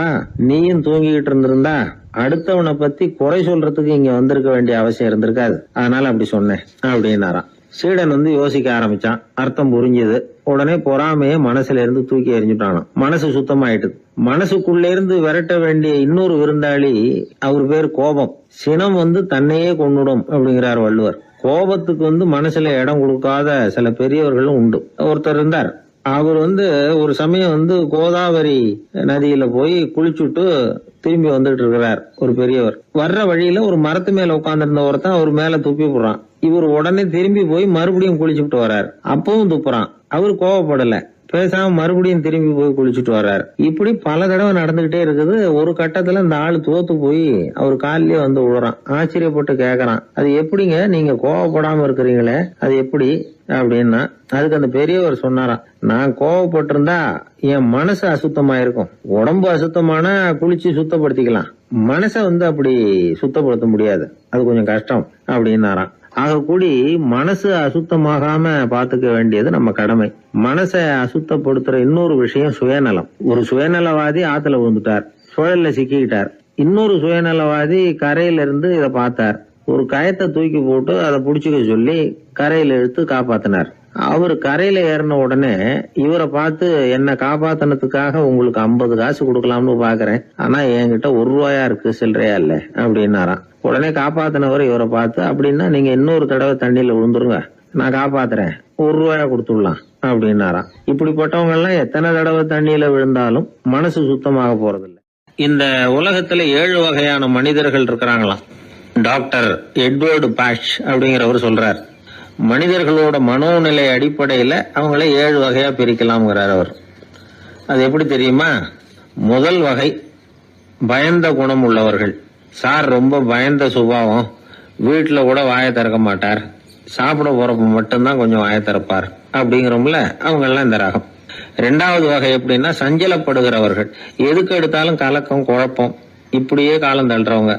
நீயும் தூங்கிக்கிட்டு இருந்திருந்தா அடுத்தவனை பத்தி குறை சொல்றதுக்கு இங்க வந்திருக்க வேண்டிய அவசியம் இருந்திருக்காது, அதனால அப்படி சொன்னேன் அப்படின்னாராம். சீடன் யோசிக்க ஆரம்பிச்சான். அர்த்தம் புரிஞ்சது. உடனே பொறாமைய மனசுல இருந்து தூக்கி எறிஞ்சுட்டானாம். மனசு சுத்தமாயிட்டுது. மனசுக்குள்ள இருந்து விரட்ட வேண்டிய இன்னொரு விருந்தாளி, அவர் பேர் கோபம். சினம் தன்னையே கொன்னுடும் அப்படிங்கிறார் வள்ளுவர். கோபத்துக்கு மனசுல இடம் கொடுக்காத சில பெரியவர்களும் உண்டு. ஒருத்தர் இருந்தார். அவர் ஒரு சமயம் கோதாவரி நதியில போய் குளிச்சுட்டு திரும்பி வந்துட்டு இருக்கிறார். ஒரு பெரியவர் வர்ற வழியில ஒரு மரத்து மேல உட்கார்ந்திருந்த ஒருத்தன் அவர் மேல துப்பி போடுறான். இவர் உடனே திரும்பி போய் மறுபடியும் குளிச்சுட்டு வர்றார். அப்பவும் துப்புறான். அவர் கோவப்படல, பேசாம மறுபடியும் திரும்பி போய் குளிச்சுட்டு வர்றாரு. இப்படி பல தடவை நடந்துகிட்டே இருக்குது. ஒரு கட்டத்துல இந்த ஆளு தோத்து போய் அவர் காலிலேயே விழுறான். ஆச்சரியப்பட்டு கேக்குறான், அது எப்படிங்க நீங்க கோவப்படாம இருக்கிறீங்களே, அது எப்படி அப்படின்னா, அதுக்கு அந்த பெரியவர் சொன்னாராம், நான் கோவப்பட்டிருந்தா என் மனசு அசுத்தமா இருக்கும். உடம்பு அசுத்தமானா குளிச்சு சுத்தப்படுத்திக்கலாம், மனசை அப்படி சுத்தப்படுத்த முடியாது, அது கொஞ்சம் கஷ்டம் அப்படின்னாராம். ஆக கூடி மனசு அசுத்தமாகாம பாத்துக்க வேண்டியது நம்ம கடமை. மனசை அசுத்தப்படுத்துற இன்னொரு விஷயம் சுயநலம். ஒரு சுயநலவாதி ஆத்துல விழுந்துட்டார், சுழல்ல சிக்கிக்கிட்டார். இன்னொரு சுயநலவாதி கரையில இருந்து இதை பார்த்தார். ஒரு கயத்தை தூக்கி போட்டு அதை புடிச்சுக்க சொல்லி கரையில இழுத்து காப்பாத்தினார். அவரு கரையில ஏறின உடனே இவரை பார்த்து, என்ன காப்பாத்தினதுக்காக உங்களுக்கு 50 காசு கொடுக்கலாம்னு பாக்குறேன், ஆனா என்கிட்ட 1 ரூபாயா இருக்கு, சில்லறையா இல்ல அப்படின்னாராம். உடனே காப்பாத்தினவர் இவரை பார்த்து, அப்படின்னா நீங்க இன்னொரு தடவை தண்ணியில விழுந்துருங்க, நான் காப்பாத்துறேன், 1 ரூபாயா கொடுத்துடலாம் அப்படின்னாராம். இப்படிப்பட்டவங்க எல்லாம் எத்தனை தடவை தண்ணியில விழுந்தாலும் மனசு சுத்தமாக போறதில்லை. இந்த உலகத்துல 7 வகையான மனிதர்கள் இருக்கிறாங்களாம். டாக்டர் எட்வர்டு பாஷ் அப்படிங்கிறவர் சொல்றார், மனிதர்களோட மனோநிலை அடிப்படையில அவங்கள 7 வகையா பிரிக்கலாம்ங்கிறார் அவர். அது எப்படி தெரியுமா? முதல் வகை பயந்த குணம் உள்ளவர்கள். சார் ரொம்ப பயந்த சுபாவம், வீட்டுல கூட வாயை திறக்க மாட்டார், சாப்பிட போறப்ப மட்டும்தான் கொஞ்சம் வாயை திறப்பார் அப்படிங்கிறோம்ல, அவங்க எல்லாம் இந்த ரகம். 2வது வகை எப்படின்னா சஞ்சலப்படுகிறவர்கள், எதுக்கு எடுத்தாலும் கலக்கம் குழப்பம், இப்படியே காலம் தள்ளுறவங்க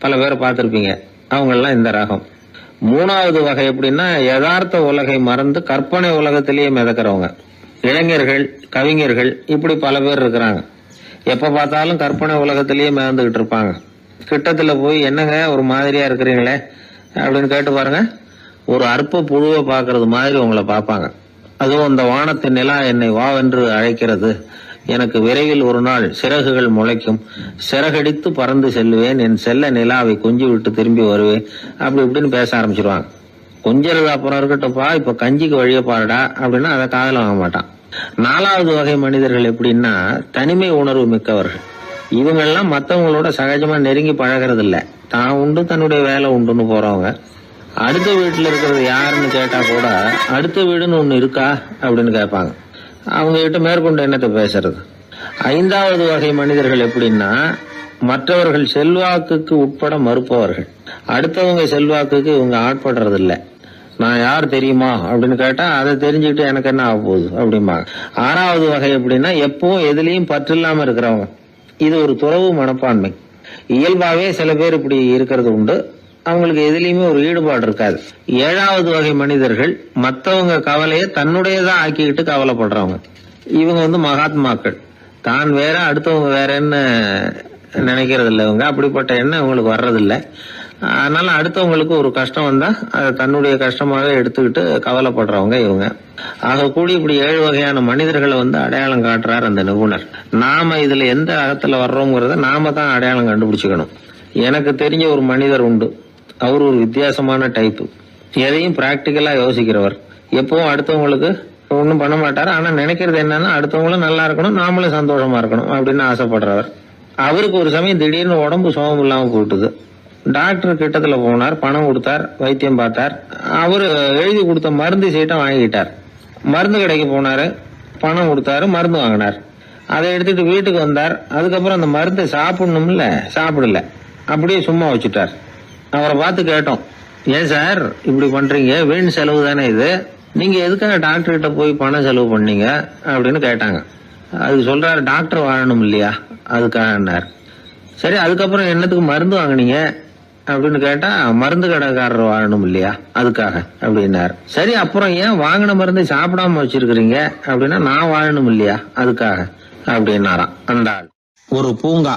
பல பேரை பார்த்திருப்பீங்க, அவங்க எல்லாம் இந்த ரகம். 3வது வகை எப்படின்னா யதார்த்த உலகை மறந்து கற்பனை உலகத்திலேயே மிதக்கிறவங்க. இளைஞர்கள், கவிஞர்கள், இப்படி பல பேர் இருக்கிறாங்க. எப்ப பார்த்தாலும் கற்பனை உலகத்திலேயே மிதந்துகிட்டு இருப்பாங்க. கிட்டத்துல போய் என்னங்க ஒரு மாதிரியா இருக்கிறீங்களே அப்படின்னு கேட்டு பாருங்க, ஒரு அற்ப புழுவை பாக்குறது மாதிரி உங்களை பார்ப்பாங்க. அதுவும் அந்த வானத்தின் நிலா என்னை வாவென்று அழைக்கிறது, எனக்கு விரைவில் ஒரு நாள் சிறகுகள் முளைக்கும், சிறகடித்து பறந்து செல்லுவேன், என் செல்ல நிலாவை கொஞ்சி விட்டு திரும்பி வருவேன், அப்படி இப்படின்னு பேச ஆரம்பிச்சிருவாங்க. கொஞ்சிறது அப்புறம் இருக்கட்டும்ப்பா, இப்ப கஞ்சிக்கு வழிய பாருடா அப்படின்னா அதை காதல வாங்க மாட்டான். 4வது வகை மனிதர்கள் எப்படின்னா தனிமை உணர்வு மிக்கவர்கள். இவங்கெல்லாம் மற்றவங்களோட சகஜமா நெருங்கி பழகிறது இல்ல, தான் உண்டு தன்னுடைய வேலை உண்டுன்னு போறவங்க. அடுத்த வீட்டுல இருக்கிறது யாருன்னு கேட்டா கூட அடுத்த வீடுன்னு ஒண்ணு இருக்கா அப்படின்னு கேட்பாங்க. அவங்க கிட்ட மேற்கொண்டு என்னத்தை பேசுறது. 5வது வகை மனிதர்கள் எப்படின்னா மற்றவர்கள் செல்வாக்குக்கு உட்பட மறுப்பவர்கள். அடுத்தவங்க செல்வாக்குக்கு இவங்க ஆட்படுறது இல்ல. நான் யார் தெரியுமா அப்படின்னு கேட்டா அதை தெரிஞ்சுக்கிட்டு எனக்கு என்ன ஆக போகுது அப்படிம்பாங்க. 6வது வகை எப்படின்னா எப்பவும் எதுலயும் பற்று இல்லாம இருக்கிறவங்க. இது ஒரு துறவு மனப்பான்மை. இயல்பாவே சில பேர் இப்படி இருக்கிறது உண்டு, அவங்களுக்கு எதுலயுமே ஒரு ஈடுபாடு இருக்காது. 7வது வகை மனிதர்கள் மற்றவங்க கவலையை தன்னுடையதான் ஆக்கிக்கிட்டு கவலைப்படுறவங்க. இவங்க மகாத்மாக்கள், தான் வேற அடுத்தவங்க வேறன்னு நினைக்கிறது இல்லை. இவங்க அப்படிப்பட்ட எண்ணம் இவங்களுக்கு வர்றதில்லை. அதனால அடுத்தவங்களுக்கு ஒரு கஷ்டம் வந்தா அதை தன்னுடைய கஷ்டமாக எடுத்துக்கிட்டு கவலைப்படுறவங்க இவங்க. ஆக கூடி இப்படி 7 வகையான மனிதர்களை அடையாளம் காட்டுறார் அந்த நிபுணர். நாம இதுல எந்த அகத்துல வர்றோங்கிறத நாம தான் அடையாளம் கண்டுபிடிச்சுக்கணும். எனக்கு தெரிஞ்ச ஒரு மனிதர் உண்டு. அவர் ஒரு வித்தியாசமான டைப்பு. எதையும் பிராக்டிக்கலா யோசிக்கிறவர். எப்பவும் அடுத்தவங்களுக்கு ஒன்றும் பண்ண மாட்டாரு, ஆனா நினைக்கிறது என்னன்னா அடுத்தவங்களும் நல்லா இருக்கணும், நாமளும் சந்தோஷமா இருக்கணும் அப்படின்னு ஆசைப்படுறவர். அவருக்கு ஒரு சமயம் திடீர்னு உடம்பு சுகம் இல்லாம போட்டுது. டாக்டர் கிட்டத்துல போனார், பணம் கொடுத்தார், வைத்தியம் பார்த்தார். அவரு எழுதி கொடுத்த மருந்து சீட்டை வாங்கிட்டார். மருந்து கடைக்கு போனாரு, பணம் கொடுத்தாரு, மருந்து வாங்கினார். அதை எடுத்துட்டு வீட்டுக்கு வந்தார். அதுக்கப்புறம் அந்த மருந்தை சாப்பிடணும்ல, சாப்பிடல, அப்படியே சும்மா வச்சுட்டார். அவரை பார்த்து கேட்டோம், ஏன் சார் இப்படி பண்றீங்க, வீண் செலவு தானே இது, நீங்க எதுக்காக டாக்டர் கிட்ட போய் பணம் செலவு பண்ணீங்க அப்படின்னு கேட்டாங்க. அதுக்கு சொல்றாரு, டாக்டர் வாழணும் இல்லையா அதுக்காக. சரி, அதுக்கப்புறம் என்னத்துக்கு மருந்து வாங்கினீங்க அப்படின்னு கேட்டா, மருந்து கடைக்காரர் வாழணும் இல்லையா, அதுக்காக அப்படின்னாரு. சரி, அப்புறம் ஏன் வாங்கின மருந்து சாப்பிடாம வச்சிருக்கிறீங்க அப்படின்னா, நான் வாழணும் இல்லையா அதுக்காக அப்படின்னாராம் அந்த ஆள். ஒரு பூங்கா,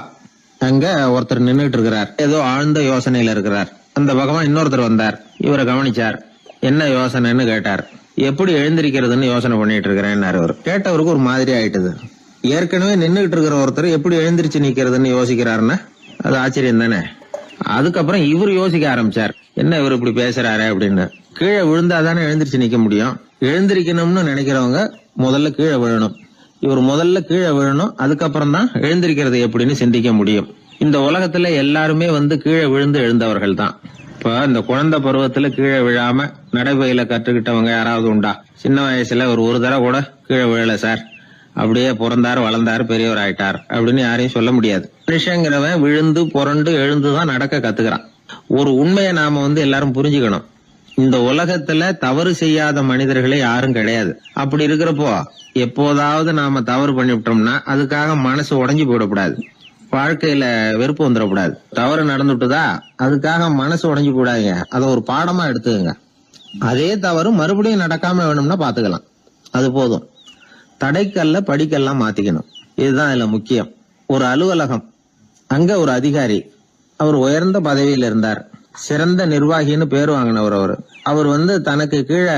அங்க ஒருத்தர் நின்றுட்டு இருக்கிறார், ஏதோ ஆழ்ந்த யோசனையில இருக்கிறார். அந்த பக்கமா இன்னொருத்தர் வந்தார், இவரை கவனிச்சார். என்ன யோசனைன்னு கேட்டார். எப்படி எழுந்திருக்கிறதுன்னு யோசனை பண்ணிட்டு இருக்கிறேன்னாரு. அவர் கேட்டவருக்கு ஒரு மாதிரி ஆயிட்டுது. ஏற்கனவே நின்றுகிட்டு இருக்கிற ஒருத்தர் எப்படி எழுந்திருச்சு நிக்கிறதுன்னு யோசிக்கிறாருன்னா அது ஆச்சரியம் தானே. அதுக்கப்புறம் இவர் யோசிக்க ஆரம்பிச்சார், என்ன இவர் இப்படி பேசுறாரு அப்படின்னு. கீழே விழுந்தாதானே எழுந்திருச்சு நிக்க முடியும். எழுந்திருக்கணும்னு நினைக்கிறவங்க முதல்ல கீழே விழணும். இவர் முதல்ல கீழே விழணும், அதுக்கப்புறம் தான் எழுந்திருக்கிறது எப்படின்னு சிந்திக்க முடியும். இந்த உலகத்துல எல்லாருமே கீழே விழுந்து எழுந்தவர்கள் தான். இப்ப இந்த குழந்தை பருவத்துல கீழே விழாம நடைபயில கற்றுக்கிட்டவங்க யாராவது உண்டா? சின்ன வயசுல ஒரு தடவை கூட கீழே விழல சார், அப்படியே பிறந்தாரு வளர்ந்தாரு பெரியவர் ஆயிட்டார் அப்படின்னு யாரையும் சொல்ல முடியாது. மனுஷங்கிறவன் விழுந்து புரண்டு எழுந்துதான் நடக்க கத்துக்கிறான். ஒரு உண்மையை நாம எல்லாரும் புரிஞ்சுக்கணும். இந்த உலகத்துல தவறு செய்யாத மனிதர்களே யாரும் கிடையாது. அப்படி இருக்கிறப்போ எப்போதாவது நாம தவறு பண்ணிவிட்டோம்னா அதுக்காக மனசு உடைஞ்சு போயிடக்கூடாது, வாழ்க்கையில வெறுப்பு வந்துடக்கூடாது. தவறு நடந்துட்டுதா அதுக்காக மனசு உடைஞ்சு போடாதீங்க, அதை ஒரு பாடமா எடுத்துக்கங்க. அதே தவறு மறுபடியும் நடக்காம வேணும்னா பாத்துக்கலாம், அது போதும். தடைக்கல்ல படிக்கெல்லாம் மாத்திக்கணும், இதுதான் இதுல முக்கியம். ஒரு அலுவலகம், அங்க ஒரு அதிகாரி, அவர் உயர்ந்த பதவியில இருந்தார், சிறந்த நிர்வாகின்னு பேர் வாங்கினவர். அவர் தனக்கு கீழே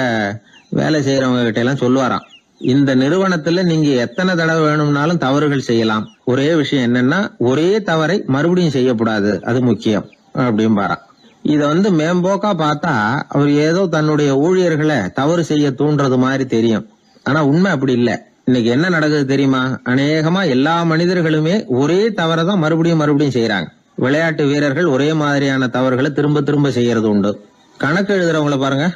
வேலை செய்யறவங்க கிட்ட எல்லாம் சொல்லுவாராம், இந்த நிறுவனத்துல நீங்க எத்தனை தடவை வேணும்னாலும் தவறுகள் செய்யலாம், ஒரே விஷயம் என்னன்னா ஒரே தவறை மறுபடியும் செய்யக்கூடாது, அது முக்கியம் அப்படின்பாராம். இத மேம்போக்கா பார்த்தா அவர் ஏதோ தன்னுடைய ஊழியர்களை தவறு செய்ய தூண்டுறது மாதிரி தெரியும். ஆனா உண்மை அப்படி இல்ல. இன்னைக்கு என்ன நடக்குது தெரியுமா? அநேகமா எல்லா மனிதர்களுமே ஒரே தவறை தான் மறுபடியும் செய்யறாங்க. விளையாட்டு வீரர்கள் ஒரே மாதிரியான தவறுகளை திரும்ப திரும்ப செய்யறது உண்டு. கணக்கு எழுதுறவங்களை பாருங்க,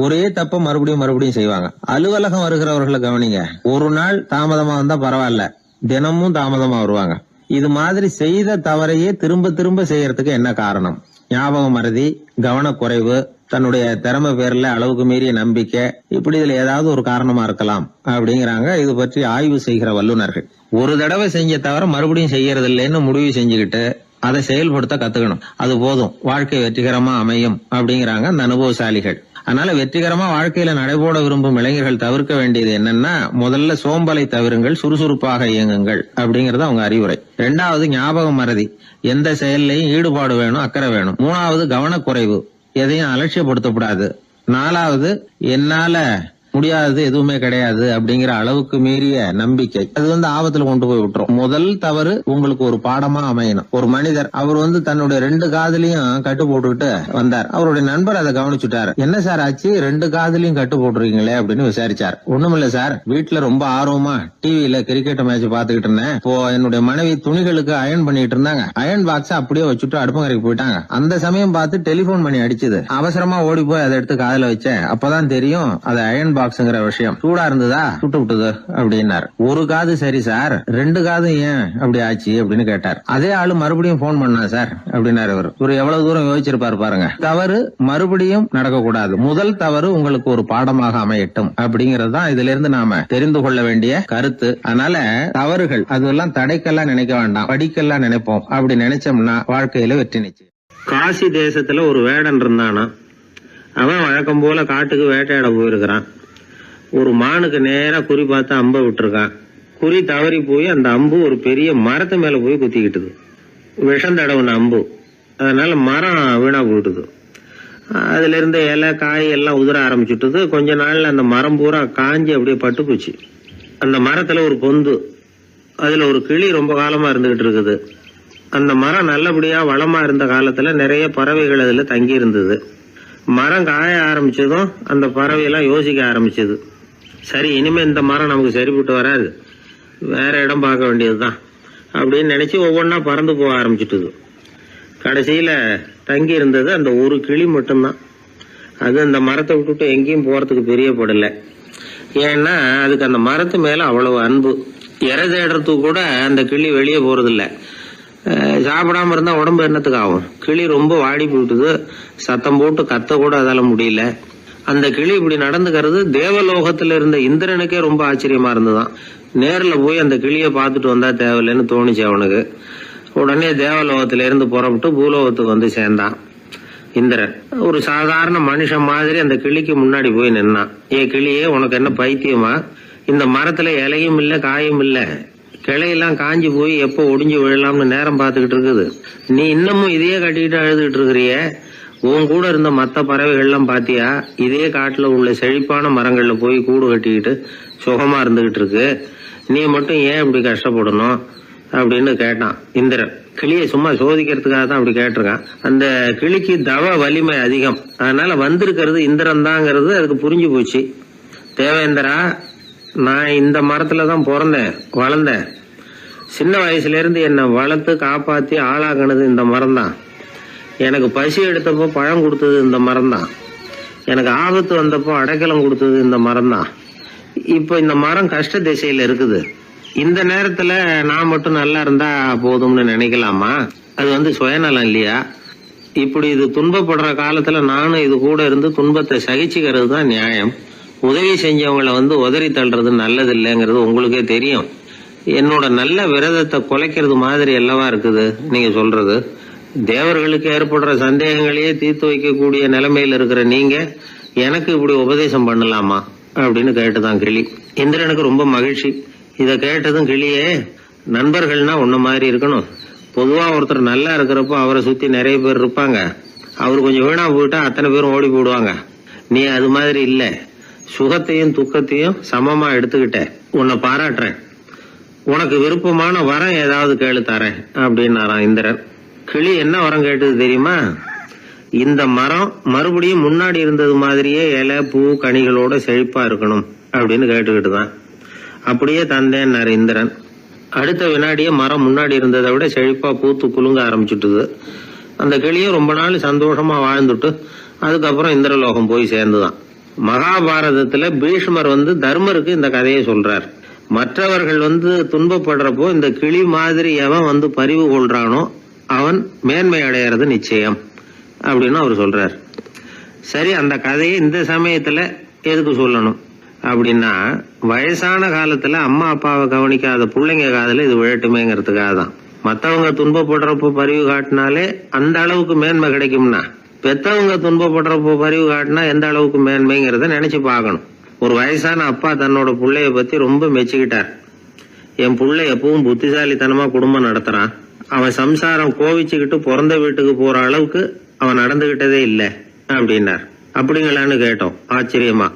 ஒரே தப்ப மறுபடியும் செய்வாங்க. அலுவலகம் வருகிறவர்களை கவனிங்க, ஒரு நாள் தாமதமா வந்தா பரவாயில்ல, தினமும் தாமதமா வருவாங்க. இது மாதிரி செய்த தவறையே திரும்ப திரும்ப செய்யறதுக்கு என்ன காரணம்? ஞாபக மறதி, கவனக்குறைவு, தன்னுடைய திறமை பேர்ல அளவுக்கு மீறிய நம்பிக்கை, இப்படி இதுல ஏதாவது ஒரு காரணமா இருக்கலாம் அப்படிங்கிறாங்க இது பற்றி ஆய்வு செய்கிற வல்லுநர்கள். ஒரு தடவை செஞ்ச தவிர மறுபடியும் செய்யறது இல்லைன்னு முடிவு செஞ்சுக்கிட்டு அதை செயல்படுத்த கத்துக்கணும், அது போதும், வாழ்க்கை வெற்றிகரமா அமையும் அப்படிங்கிறாங்க அந்த அனுபவசாலிகள். அதனால வெற்றிகரமா வாழ்க்கையில நடைபோட விரும்பும் இளைஞர்கள் தவிர்க்க வேண்டியது என்னன்னா, முதல்ல சோம்பலை தவிருங்கள், சுறுசுறுப்பாக இயங்குங்கள் அப்படிங்கறது அவங்க அறிவுரை. 2வது ஞாபக மறதி, எந்த செயல்லையும் ஈடுபாடு வேணும், அக்கறை வேணும். 3வது கவனக்குறைவு, எதையும் அலட்சியப்படுத்தக்கூடாது. 4வது என்னால முடியாதது எதுவுமே கிடையாது அப்படிங்கிற அளவுக்கு மீறிய நம்பிக்கை, அது ஆபத்துல கொண்டு போய் விட்டுரும். முதல் தவறு உங்களுக்கு ஒரு பாடமா அமையணும். ஒரு மனிதர் அவர் தன்னுடைய 2 காதுலயும் கட்டு போட்டுக்கிட்டு வந்தார். அவருடைய நண்பர் அதை கவனிச்சுட்டாரு. என்ன சார் ஆச்சு, 2 காதுலயும் கட்டு போட்டுருக்கீங்களே அப்படின்னு விசாரிச்சார். ஒண்ணுமில்ல சார், வீட்டுல ரொம்ப ஆர்வமா டிவியில கிரிக்கெட் மேட்ச் பாத்துக்கிட்டு இருந்தேன். இப்போ என்னுடைய மனைவி துணிகளுக்கு அயன் பண்ணிட்டு இருந்தாங்க. அயன் பாக்ஸ் அப்படியே வச்சுட்டு அடுப்பங்கரைக்கு போயிட்டாங்க. அந்த சமயம் பார்த்து டெலிபோன் பண்ணி அடிச்சது. அவசரமா ஓடி போய் அதை எடுத்து காதுல வச்சேன். அப்பதான் தெரியும் அது அயன் பாக்ஸ்ங்கிற விஷயம். சூடா இருந்ததா, சுட்டு விட்டது அப்படின்னாரு. ஒரு காது சரி சார், 2 காது ஏன் அப்படி ஆச்சு அப்படின்னு கேட்டார். அதே ஆளு மறுபடியும் போன் பண்ணா சார் அப்படின்னாரு. இவர் எவ்வளவு தூரம் யோசிச்சிருப்பாரு பாருங்க. தவறு மறுபடியும் நடக்கக்கூடாது, முதல் தவறு உங்களுக்கு ஒரு பாடமாக அமையட்டும் அப்படிங்கறது தான் இதுல இருந்து நாம தெரிந்து கொள்ள வேண்டிய கருத்து. அதனால தவறுகள் அதெல்லாம் தடைக்கெல்லாம் நினைக்க வேண்டாம், படிக்கெல்லாம் நினைப்போம். அப்படி நினைச்சோம்னா வாழ்க்கையில வெற்றி நிச்சயம். காசி தேசத்துல ஒரு வேடன் இருந்தானா, அவன் வழக்கம் போல காட்டுக்கு வேட்டையாட போயிருக்கிறான். ஒரு மானுக்கு நேரா குறி பார்த்து அம்பை விட்டுருக்கான். குறி தவறி போய் அந்த அம்பு ஒரு பெரிய மரத்து மேல போய் குத்திக்கிட்டுது. விஷம் தடவுன அம்பு, அதனால மரம் வீணா போயிட்டுது. அதுல இருந்த இலை காய் எல்லாம் உதிர ஆரம்பிச்சுட்டுது. கொஞ்ச நாள்ல அந்த மரம் பூரா காஞ்சி அப்படியே பட்டு போச்சு. அந்த மரத்துல ஒரு பொந்து, அதுல ஒரு கிளி ரொம்ப காலமா இருந்துகிட்டு இருக்குது. அந்த மரம் நல்லபடியா வளமா இருந்த காலத்துல நிறைய பறவைகள் அதுல தங்கி இருந்தது. மரம் காய ஆரம்பிச்சதும் அந்த பறவையெல்லாம் யோசிக்க ஆரம்பிச்சது, சரி இனிமே இந்த மரம் நமக்கு சரிப்பட்டு வராது, வேற இடம் பார்க்க வேண்டியதுதான் அப்படின்னு நினைச்சு ஒவ்வொன்னா பறந்து போக ஆரம்பிச்சுட்டுது. கடைசியில தங்கி இருந்தது அந்த ஒரு கிளி மட்டும்தான். அது அந்த மரத்தை விட்டுட்டு எங்கேயும் போறதுக்கு பிரியப்படல. ஏன்னா அதுக்கு அந்த மரத்து மேல அவ்வளவு அன்பு. இறை தேடுறதுக்கு கூட அந்த கிளி வெளியே போறதில்ல. சாப்பிடாம இருந்தா உடம்பு என்னத்துக்கு ஆகும்? கிளி ரொம்ப வாடி போயிட்டுது, சத்தம் போட்டு கத்த கூட அதால முடியல. அந்த கிளி இப்படி நடந்துக்கிறது தேவலோகத்துல இருந்த இந்திரனுக்கே ரொம்ப ஆச்சரியமா இருந்துதான். நேர்ல போய் அந்த கிளிய பாத்துட்டு வந்தா தேவையில்லைன்னு தோணுச்சு அவனுக்கு. உடனே தேவலோகத்திலிருந்து புறப்பட்டு பூலோகத்துக்கு வந்து சேர்ந்தான் இந்திரன். ஒரு சாதாரண மனுஷன் மாதிரி அந்த கிளிக்கு முன்னாடி போய் நின்னான். கிளியே, உனக்கு என்ன பைத்தியமா? இந்த மரத்துல இலையும் இல்ல காயும் இல்ல, கிளையெல்லாம் காஞ்சி போய் எப்போ ஒடிஞ்சு விழலாம்னு நேரம் பார்த்துக்கிட்டு இருக்குது. நீ இன்னமும் இதையே கட்டிக்கிட்டு அழுதுகிட்டு இருக்கிறிய. உன் கூட இருந்த மற்ற பறவைகள்லாம் பாத்தியா? இதே காட்டுல உள்ள செழிப்பான மரங்கள்ல போய் கூடு கட்டிக்கிட்டு சுகமா இருந்துகிட்டு இருக்கு. நீ மட்டும் ஏன் இப்படி கஷ்டப்படணும் அப்படின்னு கேட்டான் இந்திரன். கிளியை சும்மா சோதிக்கிறதுக்காக தான் அப்படி கேட்டிருக்கான். அந்த கிளிக்கு தவ வலிமை அதிகம், அதனால வந்திருக்கிறது இந்திரன் தாங்கிறது அதுக்கு புரிஞ்சு போச்சு. தேவேந்திரா, நான் இந்த மரத்துல தான் பிறந்தேன் வளர்ந்தேன். சின்ன வயசுல இருந்து என்னை வளர்த்து காப்பாத்தி ஆளாக்குனது இந்த மரம் தான். எனக்கு பசி எடுத்தப்போ பழம் கொடுத்தது இந்த மரம் தான். எனக்கு ஆபத்து வந்தப்போ அடைக்கலம் கொடுத்தது இந்த மரம் தான். இப்போ இந்த மரம் கஷ்ட திசையில இருக்குது. இந்த நேரத்துல நான் மட்டும் நல்லா இருந்தா போதும்னு நினைக்கலாமா? அது சுயநலம் இல்லையா? இப்படி இது துன்பப்படுற காலத்துல நானும் இது கூட இருந்து துன்பத்தை சகிச்சுக்கிறது தான் நியாயம். உதவி செஞ்சவங்களை உதறி தள்ளுறது நல்லது இல்லைங்கிறது உங்களுக்கே தெரியும். என்னோட நல்ல விரதத்தை குலைக்கிறது மாதிரி அல்லவா இருக்குது நீங்க சொல்றது. தேவர்களுக்கு ஏற்படுற சந்தேகங்களையே தீர்த்து வைக்கக்கூடிய நிலைமையில இருக்கிற நீங்க எனக்கு இப்படி உபதேசம் பண்ணலாமா அப்படின்னு கேட்டுதான் கிளி. இந்திரனுக்கு ரொம்ப மகிழ்ச்சி. இத கேட்டதும் கிளியே, நண்பர்கள்னா உன்ன மாதிரி இருக்கணும். பொதுவா ஒருத்தர் நல்லா இருக்கிறப்போ அவரை சுத்தி நிறைய பேர் இருப்பாங்க. அவர் கொஞ்சம் வீணா போயிட்டா அத்தனை பேரும் ஓடி போடுவாங்க. நீ அது மாதிரி இல்ல. சுகத்தையும் துக்கத்தையும் சமமா எடுத்துக்கிட்ட. உன்னை பாராட்டுறேன். உனக்கு விருப்பமான வரம் ஏதாவது கேளு தரேன் அப்படின்னாராம் இந்திரன். கிளி என்ன வரம் கேட்டது தெரியுமா? இந்த மரம் மறுபடியும் முன்னாடி இருந்தது மாதிரியே இலை பூ கனிகளோட செழிப்பா இருக்கணும் அப்படின்னு கேட்டுக்கிட்டு தான். அப்படியே தந்தேன்னாரு இந்திரன். அடுத்த வினாடியே மரம் முன்னாடி இருந்ததை விட செழிப்பா பூத்து குலுங்க ஆரம்பிச்சுட்டுது. அந்த கிளியும் ரொம்ப நாள் சந்தோஷமா வாழ்ந்துட்டு அதுக்கப்புறம் இந்திரலோகம் போய் சேர்ந்துதான். மகாபாரதத்துல பீஷ்மர் தர்மருக்கு இந்த கதையை சொல்றார். மற்றவர்கள் துன்பப்படுறப்போ இந்த கிளி மாதிரி எவன் பரிவு கொள்றானோ அவன் மேன்மை அடையிறது நிச்சயம் அப்படின்னு அவர் சொல்றார். சரி, அந்த கதையை இந்த சமயத்துல எதுக்கு சொல்லணும் அப்படின்னா, வயசான காலத்துல அம்மா அப்பாவை கவனிக்காத பிள்ளைங்க காதல இது விழட்டுமேங்கிறதுக்காக தான். மத்தவங்க துன்பப்படுறப்போ பரிவு காட்டினாலே அந்த அளவுக்கு மேன்மை கிடைக்கும்னா, பெத்தவங்க துன்பப்படுறப்போ பரிவு காட்டினா எந்த அளவுக்கு மேன்மைங்கிறத நினைச்சு பார்க்கணும். ஒரு வயசான அப்பா தன்னோட பிள்ளைய பத்தி ரொம்ப மெச்சுக்கிட்டார். என் பிள்ளை எப்பவும் புத்திசாலித்தனமா குடும்பம் நடத்துறான். அவன் சம்சாரம் கோவிச்சுக்கிட்டு பிறந்த வீட்டுக்கு போற அளவுக்கு அவன் நடந்துகிட்டதே இல்லை அப்படின்னார். அப்படிங்களான்னு கேட்டோம் ஆச்சரியமா.